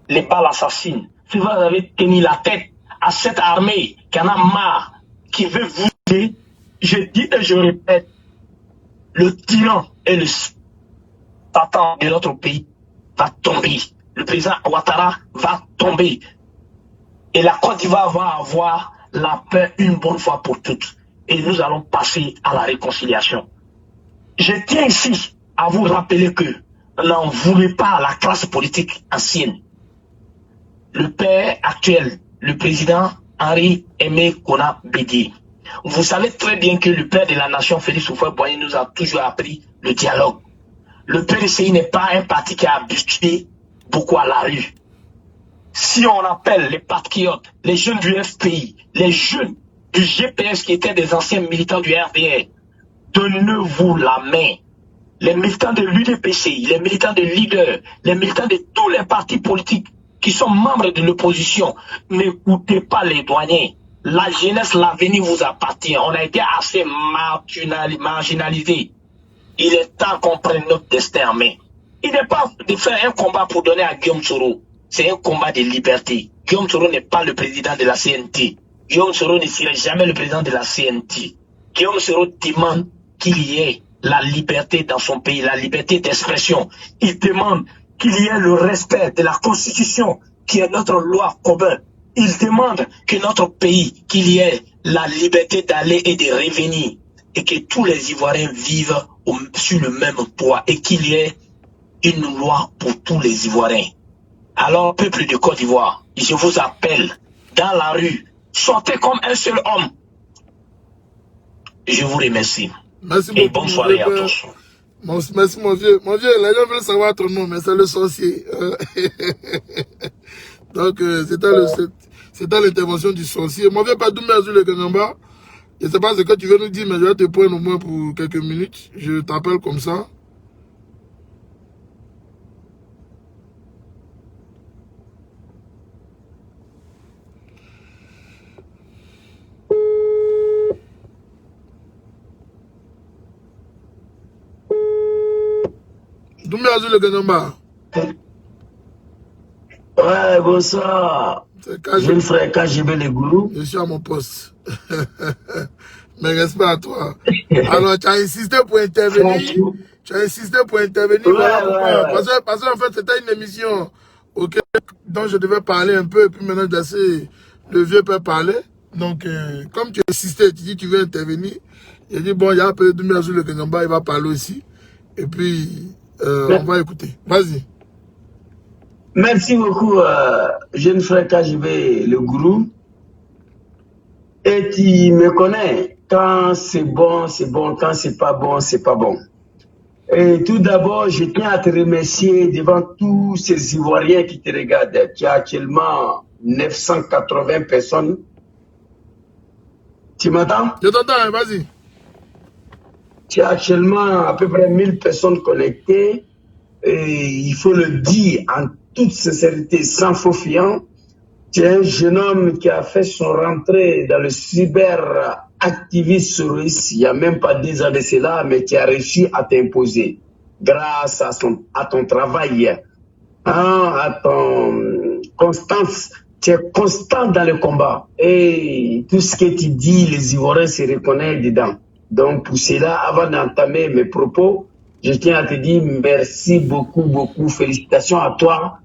les balles assassines, si vous avez tenu la tête à cette armée qui en a marre, qui veut vous tuer, je dis et je répète, le tyran et le Satan de notre pays va tomber. Le président Ouattara va tomber. Et la Côte d'Ivoire va avoir la paix une bonne fois pour toutes. Et nous allons passer à la réconciliation. Je tiens ici à vous rappeler que n'en voulez pas à la classe politique ancienne. Le père actuel, le président Henri Aimé Kona Bédié. Vous savez très bien que le père de la nation, Félix Houphouët-Boigny, nous a toujours appris le dialogue. Le PDCI n'est pas un parti qui a habitué beaucoup à la rue. Si on appelle les patriotes, les jeunes du FPI, les jeunes du GPS qui étaient des anciens militants du RDR, donnez-vous la main. Les militants de l'UDPCI, les militants de leaders, les militants de tous les partis politiques qui sont membres de l'opposition, n'écoutez pas les douaniers. La jeunesse, l'avenir vous appartient. On a été assez marginalisés. Il est temps qu'on prenne notre destin en main. Il n'est pas de faire un combat pour donner à Guillaume Soro. C'est un combat de liberté. Guillaume Soro n'est pas le président de la CNT. Guillaume Soro ne serait jamais le président de la CNT. Guillaume Soro demande qu'il y ait la liberté dans son pays, la liberté d'expression. Il demande qu'il y ait le respect de la Constitution, qui est notre loi commune. Il demande que notre pays, qu'il y ait la liberté d'aller et de revenir, et que tous les Ivoiriens vivent sur le même toit, et qu'il y ait une loi pour tous les Ivoiriens. Alors, peuple de Côte d'Ivoire, je vous appelle dans la rue, sortez comme un seul homme. Je vous remercie. Merci et beaucoup, bonne soirée à tous. Merci mon vieux. Mon vieux, les gens veulent savoir ton nom, mais c'est le sorcier. Donc, c'était l'intervention du sorcier. Mon vieux Padoumé Azul Kanyamba, je ne sais pas ce que tu veux nous dire, mais je vais te prendre au moins pour quelques minutes. Je t'appelle comme ça. Doumé Azul le Kanyamba. Ouais, bonsoir. Jeune frère KGB le gourou. Je suis à mon poste. Mais respect à toi. Alors, tu as insisté pour intervenir. Tu as insisté pour intervenir. Voilà pourquoi. Parce qu'en fait, c'était une émission dont je devais parler un peu. Et puis maintenant, le vieux peut parler. Donc, comme tu insistais, tu dis tu veux intervenir. J'ai dit, bon, il y a un peu de Doumé Azul le Kanyamba, il va parler aussi. Et puis, on va écouter. Vas-y. Merci beaucoup, jeune frère KGB, le gourou. Et tu me connais, quand c'est bon, c'est bon, quand c'est pas bon, c'est pas bon. Et tout d'abord, je tiens à te remercier devant tous ces Ivoiriens qui te regardent. Tu as actuellement 980 personnes. Tu m'entends? Je t'entends, vas-y. Tu as actuellement à peu près 1000 personnes connectées. Et il faut le dire en toute sincérité, sans faux fiant, tu es un jeune homme qui a fait son rentrée dans le cyber-activisme russe il n'y a même pas 10 ans de cela, mais qui a réussi à t'imposer grâce à ton travail, à ton constance. Tu es constant dans le combat et tout ce que tu dis, les Ivoiriens se reconnaissent dedans. Donc pour cela, avant d'entamer mes propos, je tiens à te dire merci beaucoup, félicitations à toi